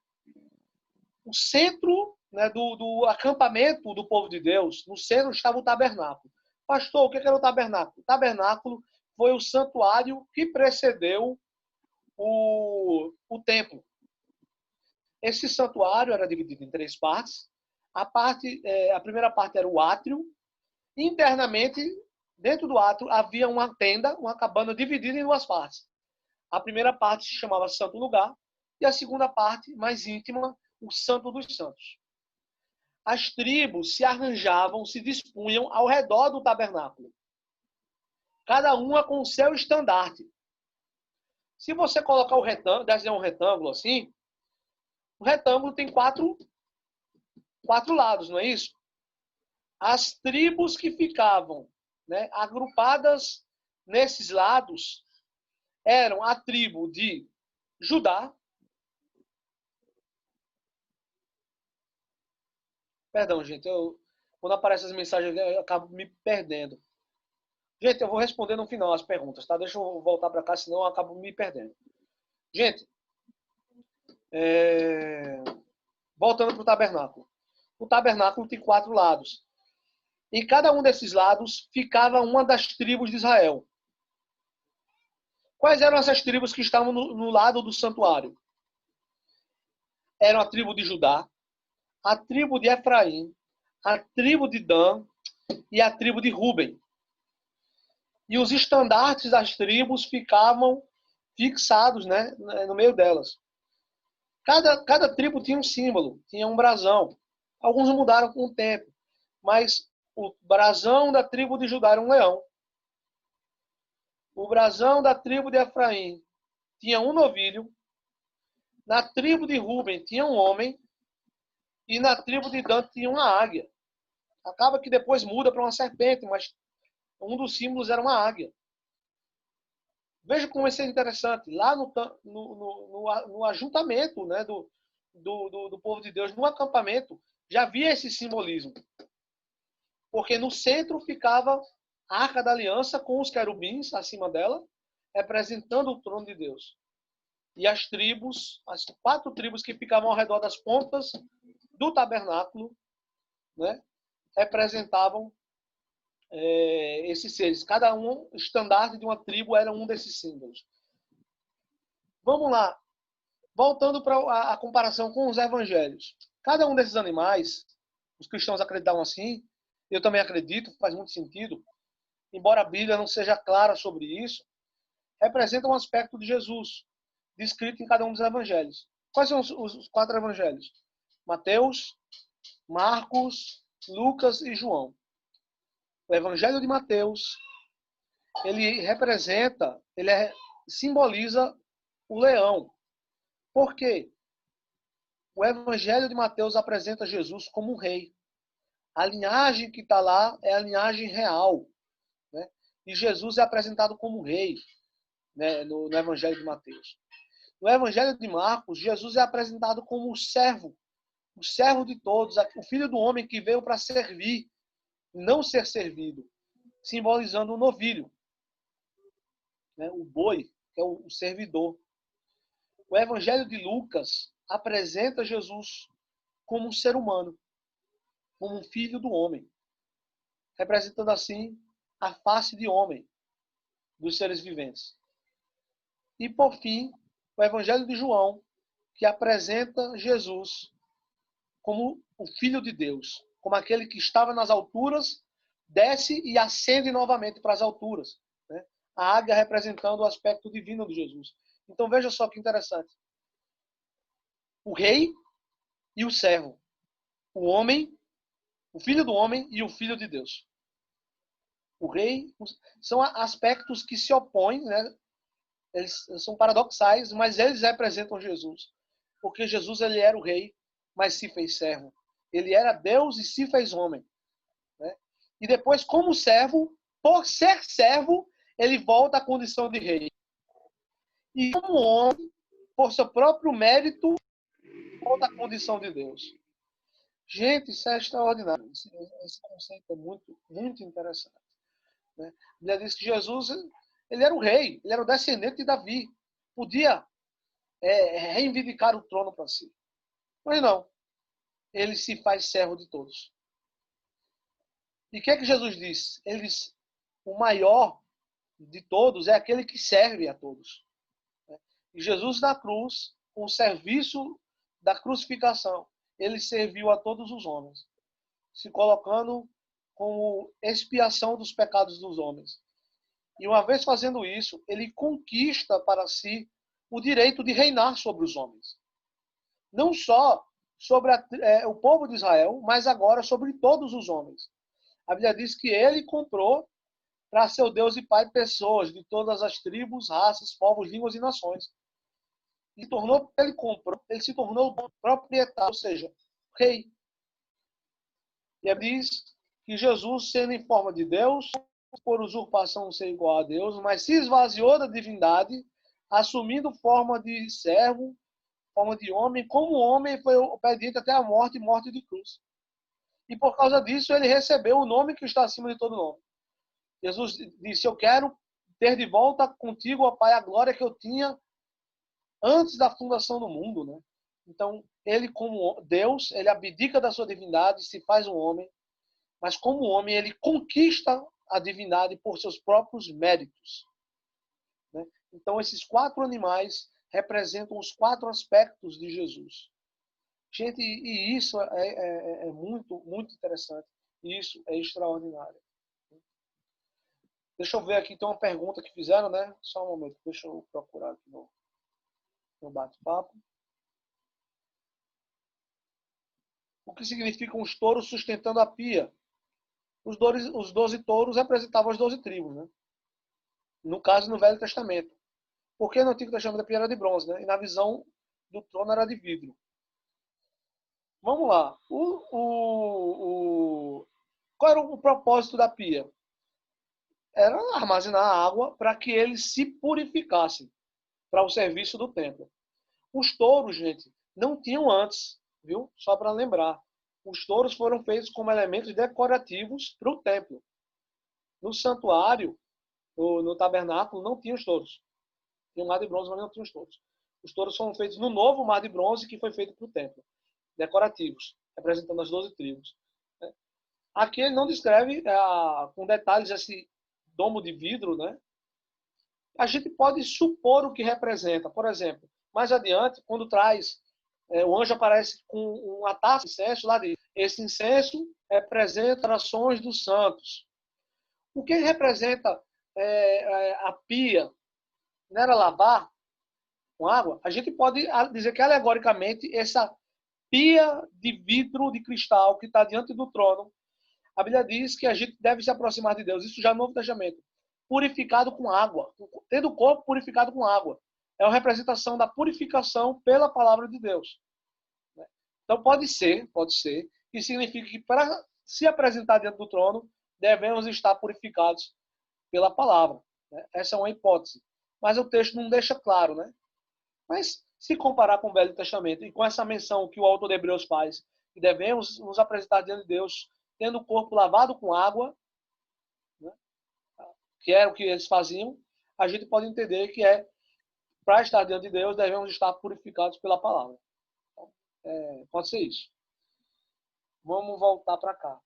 O centro, né, do acampamento do povo de Deus, no centro estava o tabernáculo. Pastor, o que era o tabernáculo? O tabernáculo foi o santuário que precedeu o templo. Esse santuário era dividido em 3 partes. A primeira parte era o átrio. Internamente, dentro do átrio, havia uma tenda, uma cabana dividida em 2 partes. A primeira parte se chamava Santo Lugar e a segunda parte, mais íntima, o Santo dos Santos. As tribos se arranjavam, se dispunham ao redor do tabernáculo. Cada uma com o seu estandarte. Se você colocar o retângulo, desenhar um retângulo assim, o retângulo tem 4 lados, não é isso? As tribos que ficavam, né, agrupadas nesses lados eram a tribo de Judá. Perdão, gente, quando aparecem as mensagens eu acabo me perdendo. Gente, eu vou responder no final as perguntas, tá? Deixa eu voltar para cá, senão eu acabo me perdendo. Gente, voltando para o tabernáculo. O tabernáculo tem 4 lados. Em cada um desses lados ficava uma das tribos de Israel. Quais eram essas tribos que estavam no lado do santuário? Eram a tribo de Judá, a tribo de Efraim, a tribo de Dan e a tribo de Ruben. E os estandartes das tribos ficavam fixados, né, no meio delas. Cada tribo tinha um símbolo, tinha um brasão. Alguns mudaram com o tempo, mas o brasão da tribo de Judá era um leão. O brasão da tribo de Efraim tinha um novilho. Na tribo de Ruben tinha um homem. E na tribo de Dan tinha uma águia. Acaba que depois muda para uma serpente, mas um dos símbolos era uma águia. Veja como isso é interessante. Lá no ajuntamento, né, do povo de Deus, no acampamento, já havia esse simbolismo. Porque no centro ficava a Arca da Aliança com os querubins acima dela, representando o trono de Deus. E as tribos, as 4 tribos que ficavam ao redor das pontas do tabernáculo, né, representavam esses seres. Cada um, o estandarte de uma tribo era um desses símbolos. Vamos lá. Voltando para a comparação com os evangelhos. Cada um desses animais, os cristãos acreditavam assim, eu também acredito, faz muito sentido, embora a Bíblia não seja clara sobre isso, representa um aspecto de Jesus, descrito em cada um dos evangelhos. Quais são os 4 evangelhos? Mateus, Marcos, Lucas e João. O evangelho de Mateus, ele representa, simboliza o leão. Por quê? O evangelho de Mateus apresenta Jesus como um rei. A linhagem que está lá é a linhagem real, né? E Jesus é apresentado como rei, né, no evangelho de Mateus. No evangelho de Marcos, Jesus é apresentado como o servo de todos, o filho do homem que veio para servir, não ser servido, simbolizando o novilho, né, o boi, que é o servidor. O evangelho de Lucas apresenta Jesus como um ser humano, como um filho do homem, representando assim a face de homem dos seres viventes. E, por fim, o evangelho de João, que apresenta Jesus como o Filho de Deus, como aquele que estava nas alturas, desce e ascende novamente para as alturas, né? A águia representando o aspecto divino de Jesus. Então veja só que interessante. O rei e o servo. O homem, o filho do homem e o filho de Deus. O rei são aspectos que se opõem, né? Eles são paradoxais, mas eles representam Jesus. Porque Jesus ele era o rei, mas se fez servo. Ele era Deus e se fez homem, né? E depois, como servo, por ser servo, ele volta à condição de rei. E como homem, por seu próprio mérito, volta à condição de Deus. Gente, isso é extraordinário. Esse conceito é muito, muito interessante, né? A Bíblia diz que Jesus ele era o rei, ele era o descendente de Davi. Podia reivindicar o trono para si. Mas não. Ele se faz servo de todos. E o que é que Jesus diz? Ele diz, o maior de todos é aquele que serve a todos. E Jesus na cruz, com o serviço da crucificação, ele serviu a todos os homens, se colocando como expiação dos pecados dos homens. E uma vez fazendo isso, ele conquista para si o direito de reinar sobre os homens. Não só sobre o povo de Israel, mas agora sobre todos os homens. A Bíblia diz que ele comprou para seu Deus e Pai pessoas de todas as tribos, raças, povos, línguas e nações. Ele se tornou proprietário, ou seja, rei. E a Bíblia diz que Jesus, sendo em forma de Deus, por usurpação ser igual a Deus, mas se esvaziou da divindade, assumindo forma de servo, forma de homem, como homem foi obediente até a morte e morte de cruz. E por causa disso ele recebeu o nome que está acima de todo nome. Jesus disse, eu quero ter de volta contigo, ó Pai, a glória que eu tinha antes da fundação do mundo, né? Então, ele como Deus, ele abdica da sua divindade, se faz um homem, mas como homem ele conquista a divindade por seus próprios méritos, né? Então, esses 4 animais representam os 4 aspectos de Jesus. Gente, e isso é muito, muito interessante. Isso é extraordinário. Deixa eu ver aqui, tem uma pergunta que fizeram, né? Só um momento, deixa eu procurar aqui no bate-papo. O que significam os touros sustentando a pia? Os 12 touros representavam as 12 tribos, né? No caso, no Velho Testamento. Porque no Antigo Testamento a pia era de bronze, né? E na visão do trono era de vidro. Vamos lá. Qual era o propósito da pia? Era armazenar água para que eles se purificassem para o serviço do templo. Os touros, gente, não tinham antes, viu? Só para lembrar. Os touros foram feitos como elementos decorativos para o templo. No santuário, no tabernáculo, não tinha os touros. Tinha um mar de bronze, mas não tinha os touros. Os touros foram feitos no novo mar de bronze que foi feito para o templo. Decorativos, representando as 12 tribos. Aqui ele não descreve com detalhes esse domo de vidro, né? A gente pode supor o que representa. Por exemplo, mais adiante, quando traz, o anjo aparece com uma taça de incenso, lá diz, esse incenso representa orações dos santos. O que representa a pia? Não era lavar com água? A gente pode dizer que, alegoricamente, essa pia de vidro, de cristal, que está diante do trono, a Bíblia diz que a gente deve se aproximar de Deus. Isso já no Novo Testamento. Purificado com água. Tendo o corpo purificado com água. É uma representação da purificação pela palavra de Deus. Então pode ser, que significa que para se apresentar diante do trono, devemos estar purificados pela palavra. Essa é uma hipótese. Mas o texto não deixa claro, né? Mas se comparar com o Velho Testamento e com essa menção que o autor de Hebreus faz, que devemos nos apresentar diante de Deus tendo o corpo lavado com água, né, que era o que eles faziam, a gente pode entender que para estar diante de Deus, devemos estar purificados pela palavra. Então, pode ser isso. Vamos voltar para cá.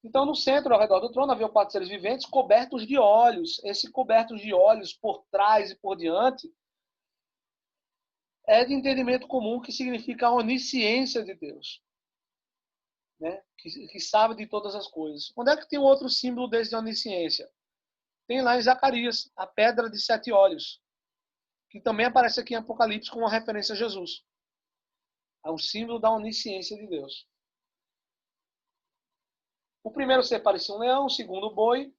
Então, no centro, ao redor do trono, havia 4 seres viventes cobertos de olhos. Esse cobertos de olhos por trás e por diante é de entendimento comum, que significa a onisciência de Deus. Né? Que sabe de todas as coisas. Onde é que tem outro símbolo desse de onisciência? Tem lá em Zacarias, a pedra de 7 olhos, que também aparece aqui em Apocalipse como uma referência a Jesus. É um símbolo da onisciência de Deus. O primeiro ser parecia um leão, o segundo boi,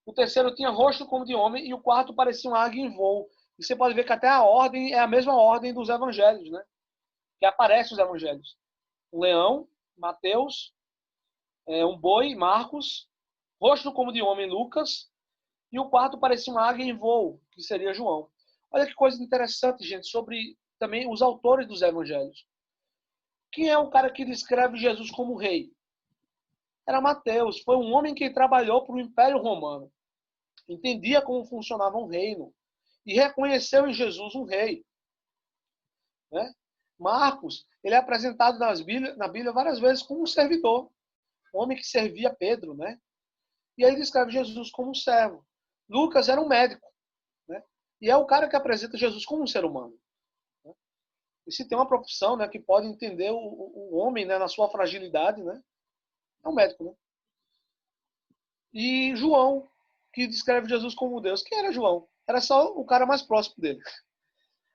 o terceiro tinha rosto como de homem e o quarto parecia um águia em voo. E você pode ver que até a ordem é a mesma ordem dos evangelhos, né? Que aparece os evangelhos. Um leão, Mateus, um boi, Marcos, rosto como de homem, Lucas, e o quarto parecia uma águia em voo, que seria João. Olha que coisa interessante, gente, sobre também os autores dos evangelhos. Quem é o cara que descreve Jesus como rei? Era Mateus. Foi um homem que trabalhou para o Império Romano. Entendia como funcionava um reino. E reconheceu em Jesus um rei. Né? Marcos, ele é apresentado na Bíblia várias vezes como um servidor. Um homem que servia Pedro, né? E aí descreve Jesus como um servo. Lucas era um médico, né? E é o cara que apresenta Jesus como um ser humano. Né? E se tem uma profissão, né, que pode entender o homem, né, na sua fragilidade, né? É um médico, né? E João, que descreve Jesus como Deus. Quem era João? Era só o cara mais próximo dele.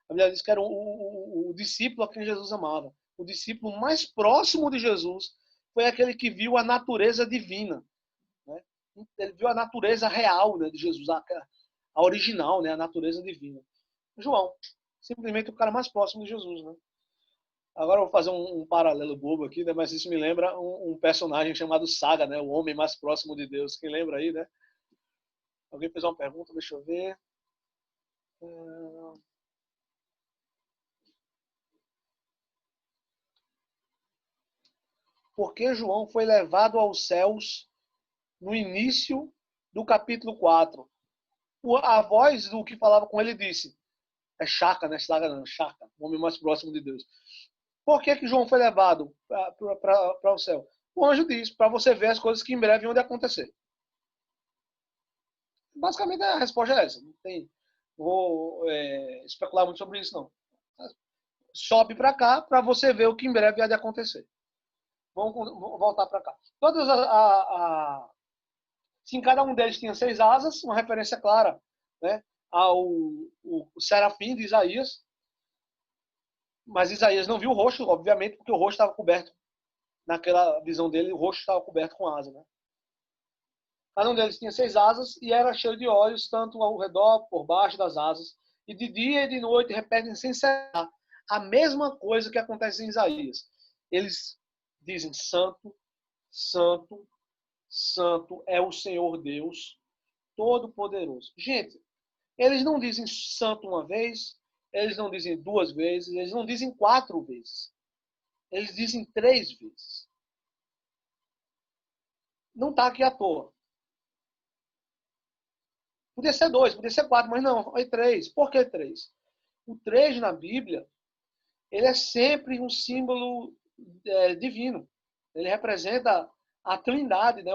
A Bíblia diz que era o discípulo a quem Jesus amava. O discípulo mais próximo de Jesus foi aquele que viu a natureza divina. Né? Ele viu a natureza real, né, de Jesus, a original, né, a natureza divina. João, simplesmente o cara mais próximo de Jesus. Né? Agora eu vou fazer um paralelo bobo aqui, né, mas isso me lembra um personagem chamado Saga, né, o homem mais próximo de Deus. Quem lembra aí, né? Alguém fez uma pergunta, deixa eu ver. Por que João foi levado aos céus no início do capítulo 4? A voz do que falava com ele disse, é Chaca, né? Saga não, Chaca, o homem mais próximo de Deus. Por que João foi levado para o céu? O anjo diz, para você ver as coisas que em breve vão acontecer. Basicamente a resposta é essa. Não vou especular muito sobre isso, não. Sobe para cá para você ver o que em breve há de acontecer. Vamos voltar para cá. Sim, cada um deles tinha 6 asas, uma referência clara, né, o serafim de Isaías. Mas Isaías não viu o rosto, obviamente, porque o rosto estava coberto. Naquela visão dele, o rosto estava coberto com asa. Né? Cada um deles tinha 6 asas e era cheio de olhos, tanto ao redor, por baixo das asas. E de dia e de noite repetem sem cessar a mesma coisa que acontece em Isaías. Eles dizem, santo, santo, santo é o Senhor Deus Todo-Poderoso. Gente, eles não dizem santo uma vez, eles não dizem 2 vezes, eles não dizem 4 vezes. Eles dizem 3 vezes. Não está aqui à toa. Podia ser 2, podia ser 4, mas não, foi 3. Por que 3? O 3 na Bíblia, ele é sempre um símbolo divino. Ele representa a trindade, né?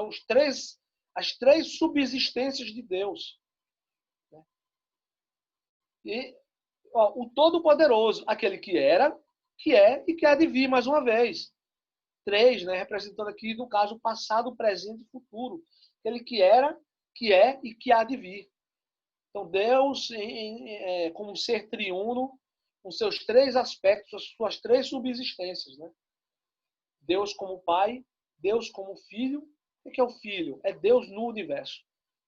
As 3 subsistências de Deus. E o Todo-Poderoso, aquele que era, que é e que há de vir mais uma vez. 3, né? Representando aqui, no caso, passado, presente e futuro. Aquele que era, que é e que há de vir. Então, Deus, como um ser triuno, com seus 3 aspectos, as suas 3 subsistências. Né? Deus como Pai, Deus como Filho. O que é o Filho? É Deus no universo.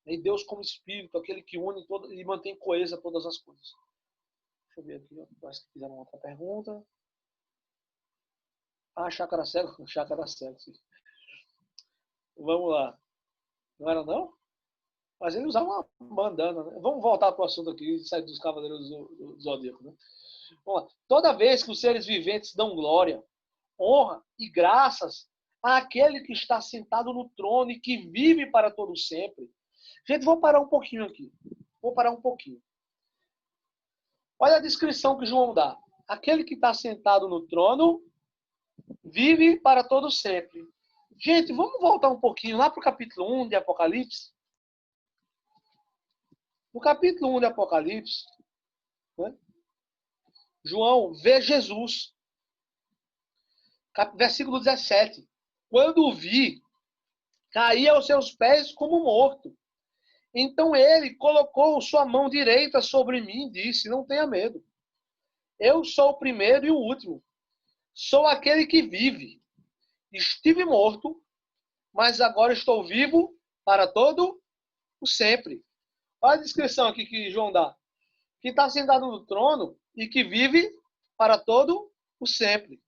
E Deus como Espírito, aquele que une e mantém coesa todas as coisas. Deixa eu ver aqui, parece que fizeram outra pergunta. Chácara cego? Chácara cego, sim. Vamos lá. Não era não? Mas ele usava uma bandana, né? Vamos voltar para o assunto aqui, sair dos Cavaleiros do Zodíaco, né? Bom, toda vez que os seres viventes dão glória, honra e graças àquele que está sentado no trono e que vive para todo sempre. Gente, vou parar um pouquinho aqui. Vou parar um pouquinho. Olha a descrição que João dá. Aquele que está sentado no trono vive para todo sempre. Gente, vamos voltar um pouquinho lá para o capítulo 1 de Apocalipse. No capítulo 1 de Apocalipse, né, João vê Jesus. Versículo 17. Quando o vi, caí aos seus pés como morto. Então ele colocou sua mão direita sobre mim e disse, não tenha medo. Eu sou o primeiro e o último. Sou aquele que vive. Estive morto, mas agora estou vivo para todo o sempre. Olha a descrição aqui que João dá. Que está sentado no trono e que vive para todo o sempre.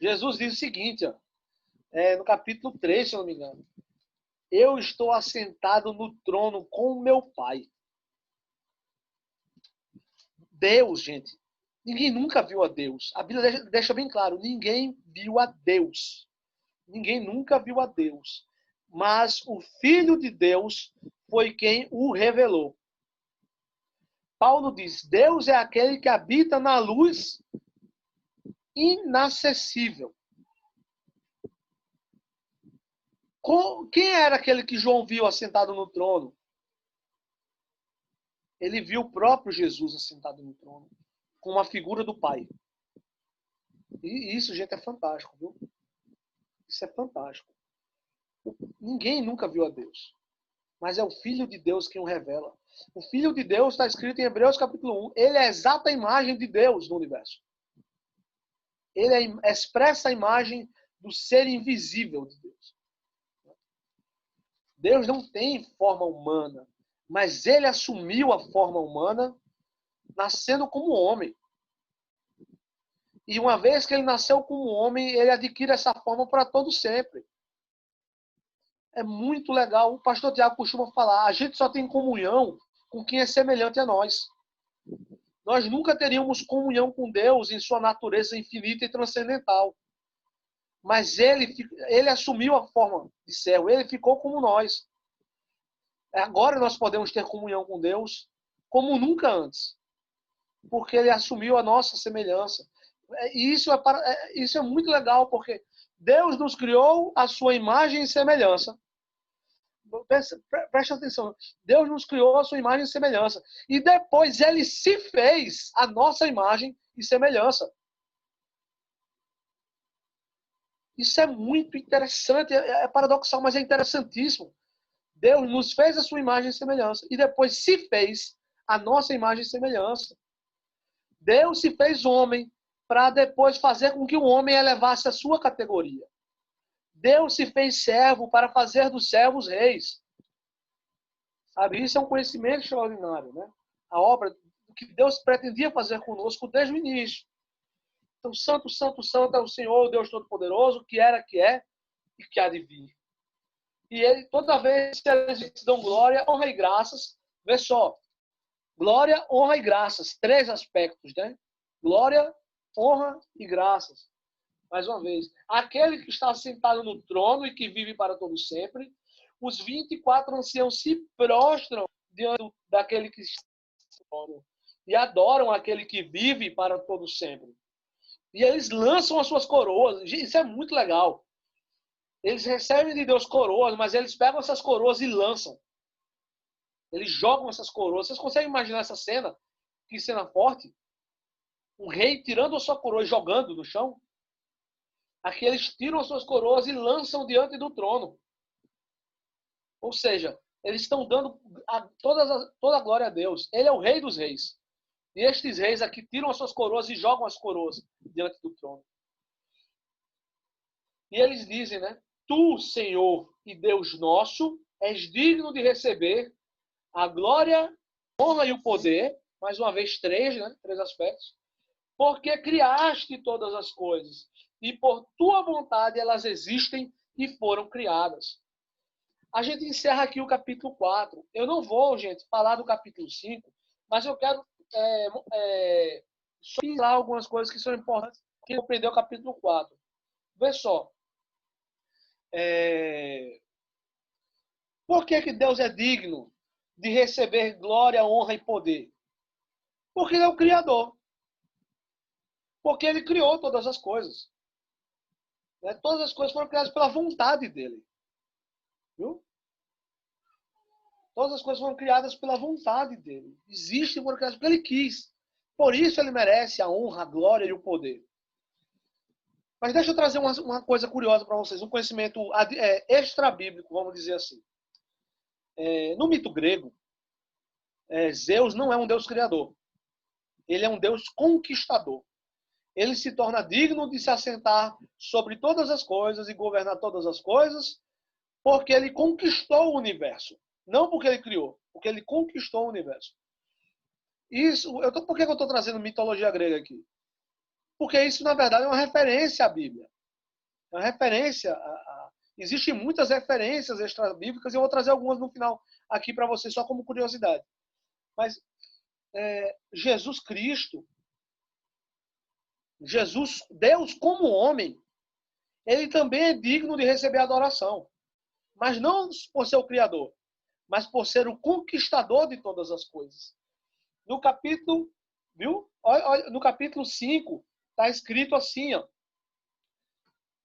Jesus diz o seguinte, ó, no capítulo 3, se eu não me engano. Eu estou assentado no trono com o meu Pai. Deus, gente. Ninguém nunca viu a Deus. A Bíblia deixa bem claro, ninguém viu a Deus. Ninguém nunca viu a Deus. Mas o Filho de Deus foi quem o revelou. Paulo diz, Deus é aquele que habita na luz inacessível. Quem era aquele que João viu assentado no trono? Ele viu o próprio Jesus assentado no trono, com uma figura do Pai. E isso, gente, é fantástico, viu? Isso é fantástico. Ninguém nunca viu a Deus. Mas é o Filho de Deus quem o revela. O Filho de Deus está escrito em Hebreus capítulo 1. Ele é a exata imagem de Deus no universo. Ele expressa a imagem do ser invisível de Deus. Deus não tem forma humana, mas ele assumiu a forma humana nascendo como homem. E uma vez que ele nasceu como homem, ele adquire essa forma para todo sempre. É muito legal. O pastor Tiago costuma falar, a gente só tem comunhão com quem é semelhante a nós. Nós nunca teríamos comunhão com Deus em sua natureza infinita e transcendental. Mas ele assumiu a forma de servo, ele ficou como nós. Agora nós podemos ter comunhão com Deus como nunca antes. Porque ele assumiu a nossa semelhança. E isso é muito legal, porque Deus nos criou a sua imagem e semelhança. Preste atenção. Deus nos criou a sua imagem e semelhança. E depois ele se fez a nossa imagem e semelhança. Isso é muito interessante. É paradoxal, mas é interessantíssimo. Deus nos fez a sua imagem e semelhança. E depois se fez a nossa imagem e semelhança. Deus se fez homem para depois fazer com que o homem elevasse a sua categoria. Deus se fez servo para fazer dos servos reis. Sabe? Isso é um conhecimento extraordinário, né? A obra que Deus pretendia fazer conosco desde o início. Então, santo, santo, santo é o Senhor, o Deus Todo-Poderoso, que era, que é e que há de vir. E ele, toda vez que eles dão glória, honra e graças, vê só, glória, honra e graças, 3 aspectos, né? Glória, honra e graças. Mais uma vez, aquele que está sentado no trono e que vive para todo sempre, os 24 anciãos se prostram diante daquele que está e adoram aquele que vive para todo sempre. E eles lançam as suas coroas. Isso é muito legal. Eles recebem de Deus coroas, mas eles pegam essas coroas e lançam. Eles jogam essas coroas. Vocês conseguem imaginar essa cena? Que cena forte? Um rei tirando a sua coroa e jogando no chão. Aqui eles tiram as suas coroas e lançam diante do trono. Ou seja, eles estão dando toda a glória a Deus. Ele é o rei dos reis. E estes reis aqui tiram as suas coroas e jogam as coroas diante do trono. E eles dizem, né? Tu, Senhor e Deus nosso, és digno de receber a glória, a honra e o poder. Mais uma vez, três, né? Três aspectos. Porque criaste todas as coisas. E por tua vontade elas existem e foram criadas. A gente encerra aqui o capítulo 4. Eu não vou, gente, falar do capítulo 5, mas eu quero só falar algumas coisas que são importantes que compreender o capítulo 4. Vê só. Por que Deus é digno de receber glória, honra e poder? Porque Ele é o Criador. Porque Ele criou todas as coisas. Né? Todas as coisas foram criadas pela vontade dEle. Viu? Todas as coisas foram criadas pela vontade dEle. Existem, foram criadas porque Ele quis. Por isso Ele merece a honra, a glória e o poder. Mas deixa eu trazer uma coisa curiosa para vocês. Um conhecimento extra-bíblico, vamos dizer assim. No mito grego, Zeus não é um deus criador. Ele é um deus conquistador. Ele se torna digno de se assentar sobre todas as coisas e governar todas as coisas, porque ele conquistou o universo. Não porque ele criou, porque ele conquistou o universo. Por que eu estou trazendo mitologia grega aqui? Porque isso, na verdade, é uma referência à Bíblia. É uma referência. Existem muitas referências extra-bíblicas e eu vou trazer algumas no final aqui para vocês, só como curiosidade. Mas Jesus Cristo, Deus como homem, ele também é digno de receber adoração. Mas não por ser o Criador, mas por ser o conquistador de todas as coisas. No capítulo, viu? Olha, no capítulo 5, está escrito assim, ó,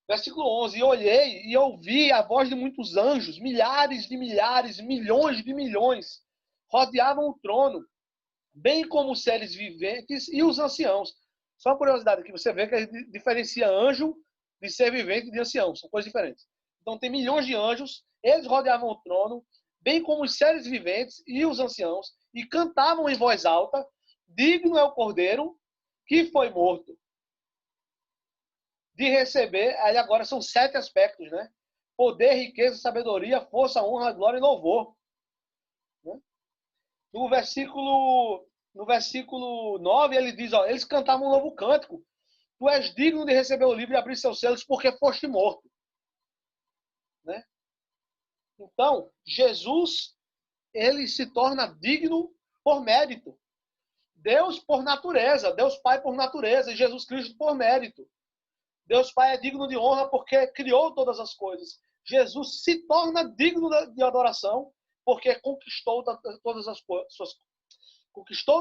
versículo 11, e olhei e ouvi a voz de muitos anjos, milhares de milhares, milhões de milhões, rodeavam o trono, bem como os seres viventes e os anciãos. Só uma curiosidade aqui, você vê que diferencia anjo de ser vivente e de ancião, são coisas diferentes. Então tem milhões de anjos, eles rodeavam o trono, bem como os seres viventes e os anciãos, e cantavam em voz alta, digno é o Cordeiro que foi morto de receber, aí agora são 7 aspectos, né? Poder, riqueza, sabedoria, força, honra, glória e louvor. Né? No versículo 9, ele diz, ó, eles cantavam um novo cântico. Tu és digno de receber o livro e abrir seus selos porque foste morto. Né? Então, Jesus, ele se torna digno por mérito. Deus por natureza, Deus Pai por natureza e Jesus Cristo por mérito. Deus Pai é digno de honra porque criou todas as coisas. Jesus se torna digno de adoração porque conquistou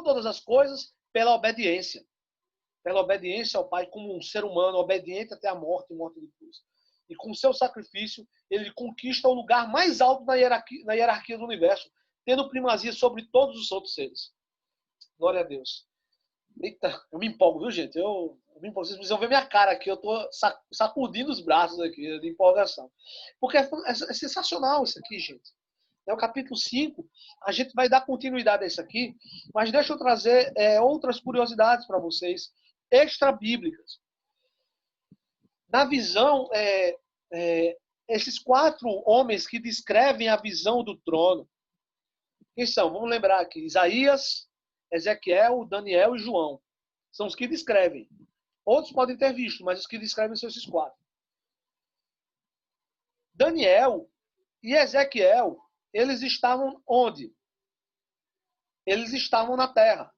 todas as coisas pela obediência. Pela obediência ao Pai como um ser humano, obediente até a morte de cruz. E com seu sacrifício, ele conquista o lugar mais alto na hierarquia do universo, tendo primazia sobre todos os outros seres. Glória a Deus. Eita, eu me empolgo, viu, gente? Vocês precisam ver minha cara aqui. Eu estou sacudindo os braços aqui de empolgação. Porque é sensacional isso aqui, gente. É o capítulo 5. A gente vai dar continuidade a isso aqui. Mas deixa eu trazer outras curiosidades para vocês, extra-bíblicas. Na visão, esses 4 homens que descrevem a visão do trono, quem são? Vamos lembrar aqui. Isaías, Ezequiel, Daniel e João. São os que descrevem. Outros podem ter visto, mas os que descrevem são esses 4. Daniel e Ezequiel, eles estavam onde? Eles estavam na terra.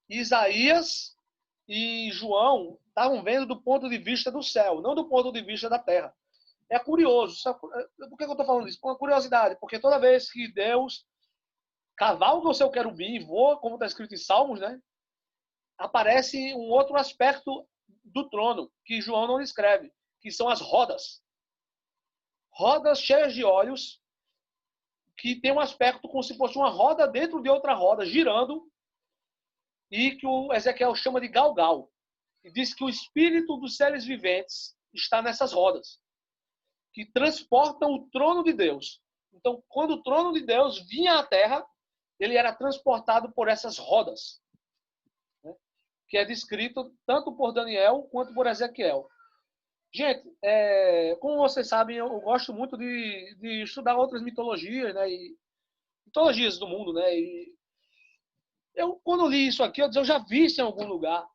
Isaías e João estavam vendo do ponto de vista do céu, não do ponto de vista da terra. É curioso. Por que eu estou falando isso? Por uma curiosidade. Porque toda vez que Deus cavalga o seu querubim e voa, como está escrito em Salmos, né? Aparece um outro aspecto do trono, que João não descreve, que são as rodas. Rodas cheias de olhos, que tem um aspecto como se fosse uma roda dentro de outra roda, girando, e que o Ezequiel chama de galgal. E diz que o espírito dos seres viventes está nessas rodas, que transportam o trono de Deus. Então, quando o trono de Deus vinha à terra, ele era transportado por essas rodas, né? Que é descrito tanto por Daniel quanto por Ezequiel. Gente, como vocês sabem, eu gosto muito de estudar outras mitologias, né? E mitologias do mundo, né? E quando li isso aqui, eu já vi isso em algum lugar.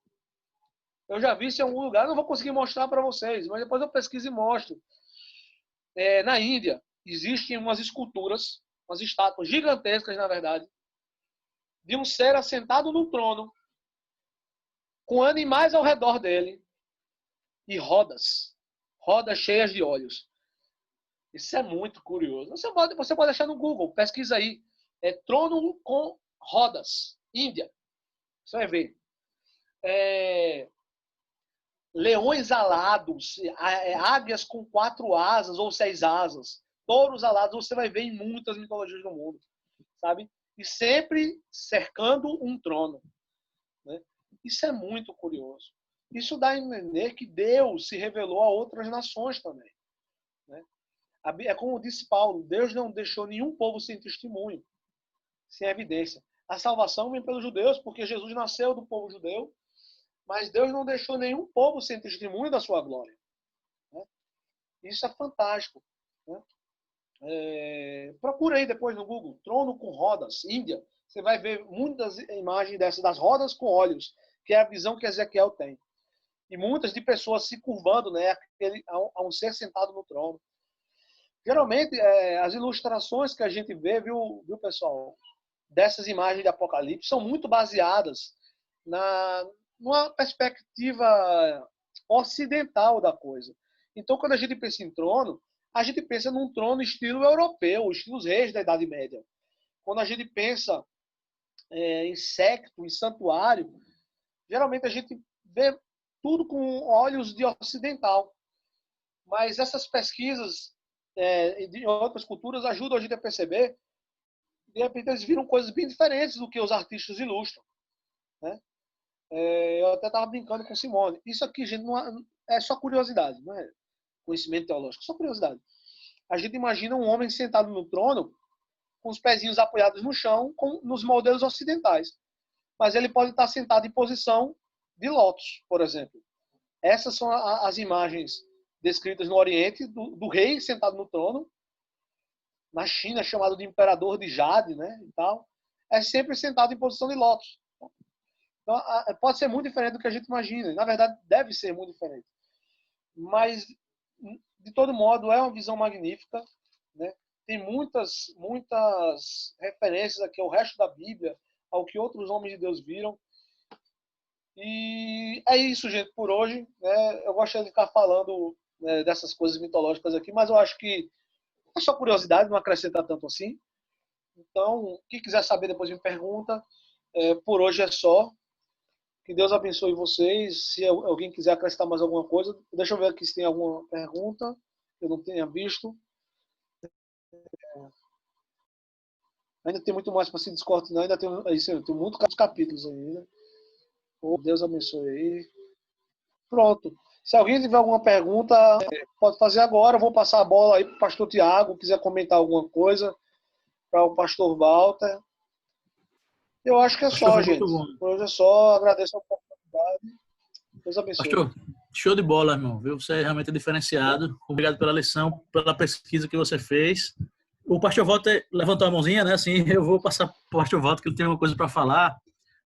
Não vou conseguir mostrar para vocês, mas depois eu pesquiso e mostro. Na Índia, existem umas esculturas, umas estátuas gigantescas, na verdade, de um ser assentado no trono, com animais ao redor dele e rodas cheias de olhos. Isso é muito curioso. Você pode achar no Google, pesquisa aí. Trono com rodas, Índia. Você vai ver. Leões alados, águias com 4 asas ou 6 asas, touros alados, você vai ver em muitas mitologias do mundo, sabe? E sempre cercando um trono, né? Isso é muito curioso. Isso dá a entender que Deus se revelou a outras nações também, né? É como disse Paulo, Deus não deixou nenhum povo sem testemunho, sem evidência. A salvação vem pelos judeus, porque Jesus nasceu do povo judeu, mas Deus não deixou nenhum povo sem testemunho da sua glória, né? Isso é fantástico, né? Procura aí depois no Google, trono com rodas, Índia. Você vai ver muitas imagens dessas, das rodas com olhos, que é a visão que Ezequiel tem. E muitas de pessoas se curvando, né, a um ser sentado no trono. Geralmente, as ilustrações que a gente vê, viu, pessoal, dessas imagens de Apocalipse são muito baseadas numa perspectiva ocidental da coisa. Então, quando a gente pensa em trono, a gente pensa num trono estilo europeu, estilo os reis da Idade Média. Quando a gente pensa em séquito, em santuário, geralmente a gente vê tudo com olhos de ocidental. Mas essas pesquisas de outras culturas ajudam a gente a perceber que, de repente, eles viram coisas bem diferentes do que os artistas ilustram, né? Eu até estava brincando com Simone. Isso aqui, gente, não é só curiosidade, não é conhecimento teológico, é só curiosidade. A gente imagina um homem sentado no trono, com os pezinhos apoiados no chão, nos modelos ocidentais. Mas ele pode estar sentado em posição de lótus, por exemplo. Essas são as imagens descritas no Oriente do rei sentado no trono. Na China, chamado de imperador de Jade, né, e tal. É sempre sentado em posição de lótus. Então, pode ser muito diferente do que a gente imagina. Na verdade, deve ser muito diferente. Mas, de todo modo, é uma visão magnífica, né? Tem muitas referências aqui ao resto da Bíblia, ao que outros homens de Deus viram. E é isso, gente, por hoje, né? Eu gostaria de ficar falando, né, dessas coisas mitológicas aqui, mas eu acho que é só curiosidade, não acrescenta tanto assim. Então, quem quiser saber, depois me pergunta. Por hoje é só. Que Deus abençoe vocês. Se alguém quiser acrescentar mais alguma coisa, deixa eu ver aqui se tem alguma pergunta que eu não tenha visto. Ainda tem muito mais para se descortinar, ainda tem muitos capítulos ainda. Deus abençoe aí. Pronto. Se alguém tiver alguma pergunta, pode fazer agora. Eu vou passar a bola aí para o pastor Tiago, quiser comentar alguma coisa, para o pastor Walter. Eu acho que é só, gente. Por hoje é só. Agradeço a oportunidade. Deus abençoe. Pastor, show de bola, irmão. Viu? Você é realmente diferenciado. Obrigado pela lição, pela pesquisa que você fez. O pastor Walter levantou a mãozinha, né? Assim, eu vou passar para o pastor Walter, que ele tem uma coisa para falar.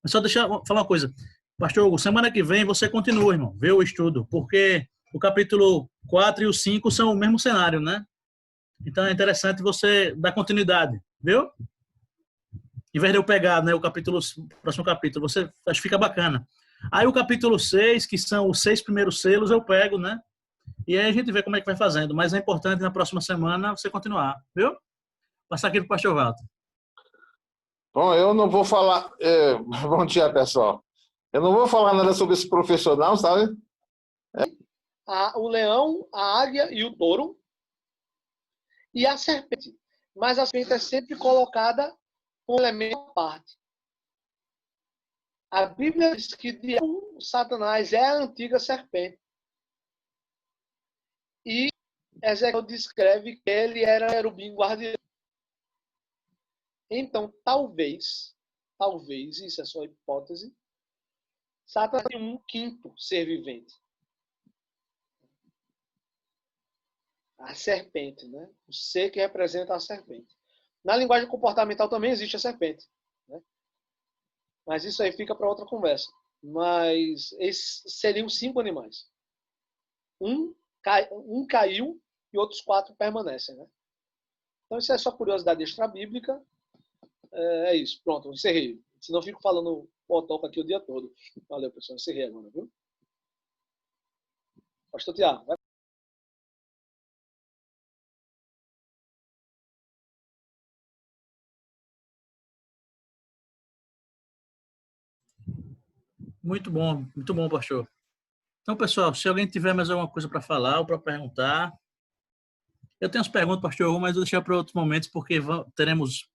Mas só deixa eu falar uma coisa. Pastor Hugo, semana que vem você continua, irmão, vê o estudo, porque o capítulo 4 e o 5 são o mesmo cenário, né? Então é interessante você dar continuidade, viu? Em vez de eu pegar, né, o próximo capítulo, você acho que fica bacana. Aí o capítulo 6, que são os 6 primeiros selos, eu pego, né? E aí a gente vê como é que vai fazendo. Mas é importante na próxima semana você continuar, viu? Passar aqui para o pastor Walter. Bom, eu não vou falar. Bom dia, pessoal. Eu não vou falar nada sobre esse profissional, sabe? O leão, a águia e o touro. E a serpente. Mas a serpente é sempre colocada um elemento à parte. A Bíblia diz que Satanás é a antiga serpente. E Ezequiel descreve que ele era querubim guardião. Então, talvez, isso é só hipótese, Satanás tem um quinto ser vivente. A serpente, né? O ser que representa a serpente. Na linguagem comportamental também existe a serpente. Né? Mas isso aí fica para outra conversa. Mas esses seriam 5 animais. Um caiu e outros 4 permanecem. Né? Então isso é só curiosidade extra-bíblica. É isso. Pronto, encerrei. Senão eu fico falando potoca aqui o dia todo. Valeu, pessoal. Encerrei agora, viu? Pastor Tiago, vai. Muito bom, pastor. Então, pessoal, se alguém tiver mais alguma coisa para falar ou para perguntar, eu tenho as perguntas, pastor Hugo, mas vou deixar para outros momentos, porque teremos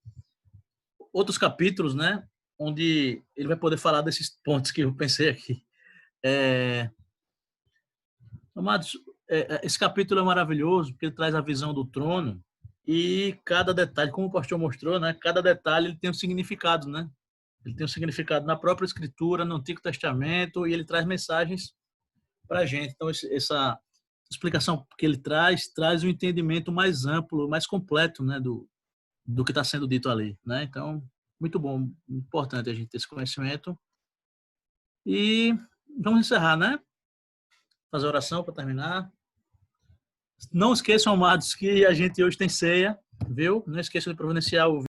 outros capítulos, né? Onde ele vai poder falar desses pontos que eu pensei aqui. Amados, esse capítulo é maravilhoso, porque ele traz a visão do trono e cada detalhe, como o pastor mostrou, né? Cada detalhe ele tem um significado, né? Ele tem um significado na própria Escritura, no Antigo Testamento, e ele traz mensagens para a gente. Então, essa explicação que ele traz um entendimento mais amplo, mais completo, né, do que está sendo dito ali. Né? Então, muito bom, importante a gente ter esse conhecimento. E vamos encerrar, né? Fazer a oração para terminar. Não esqueçam, amados, que a gente hoje tem ceia, viu? Não esqueçam de providenciar o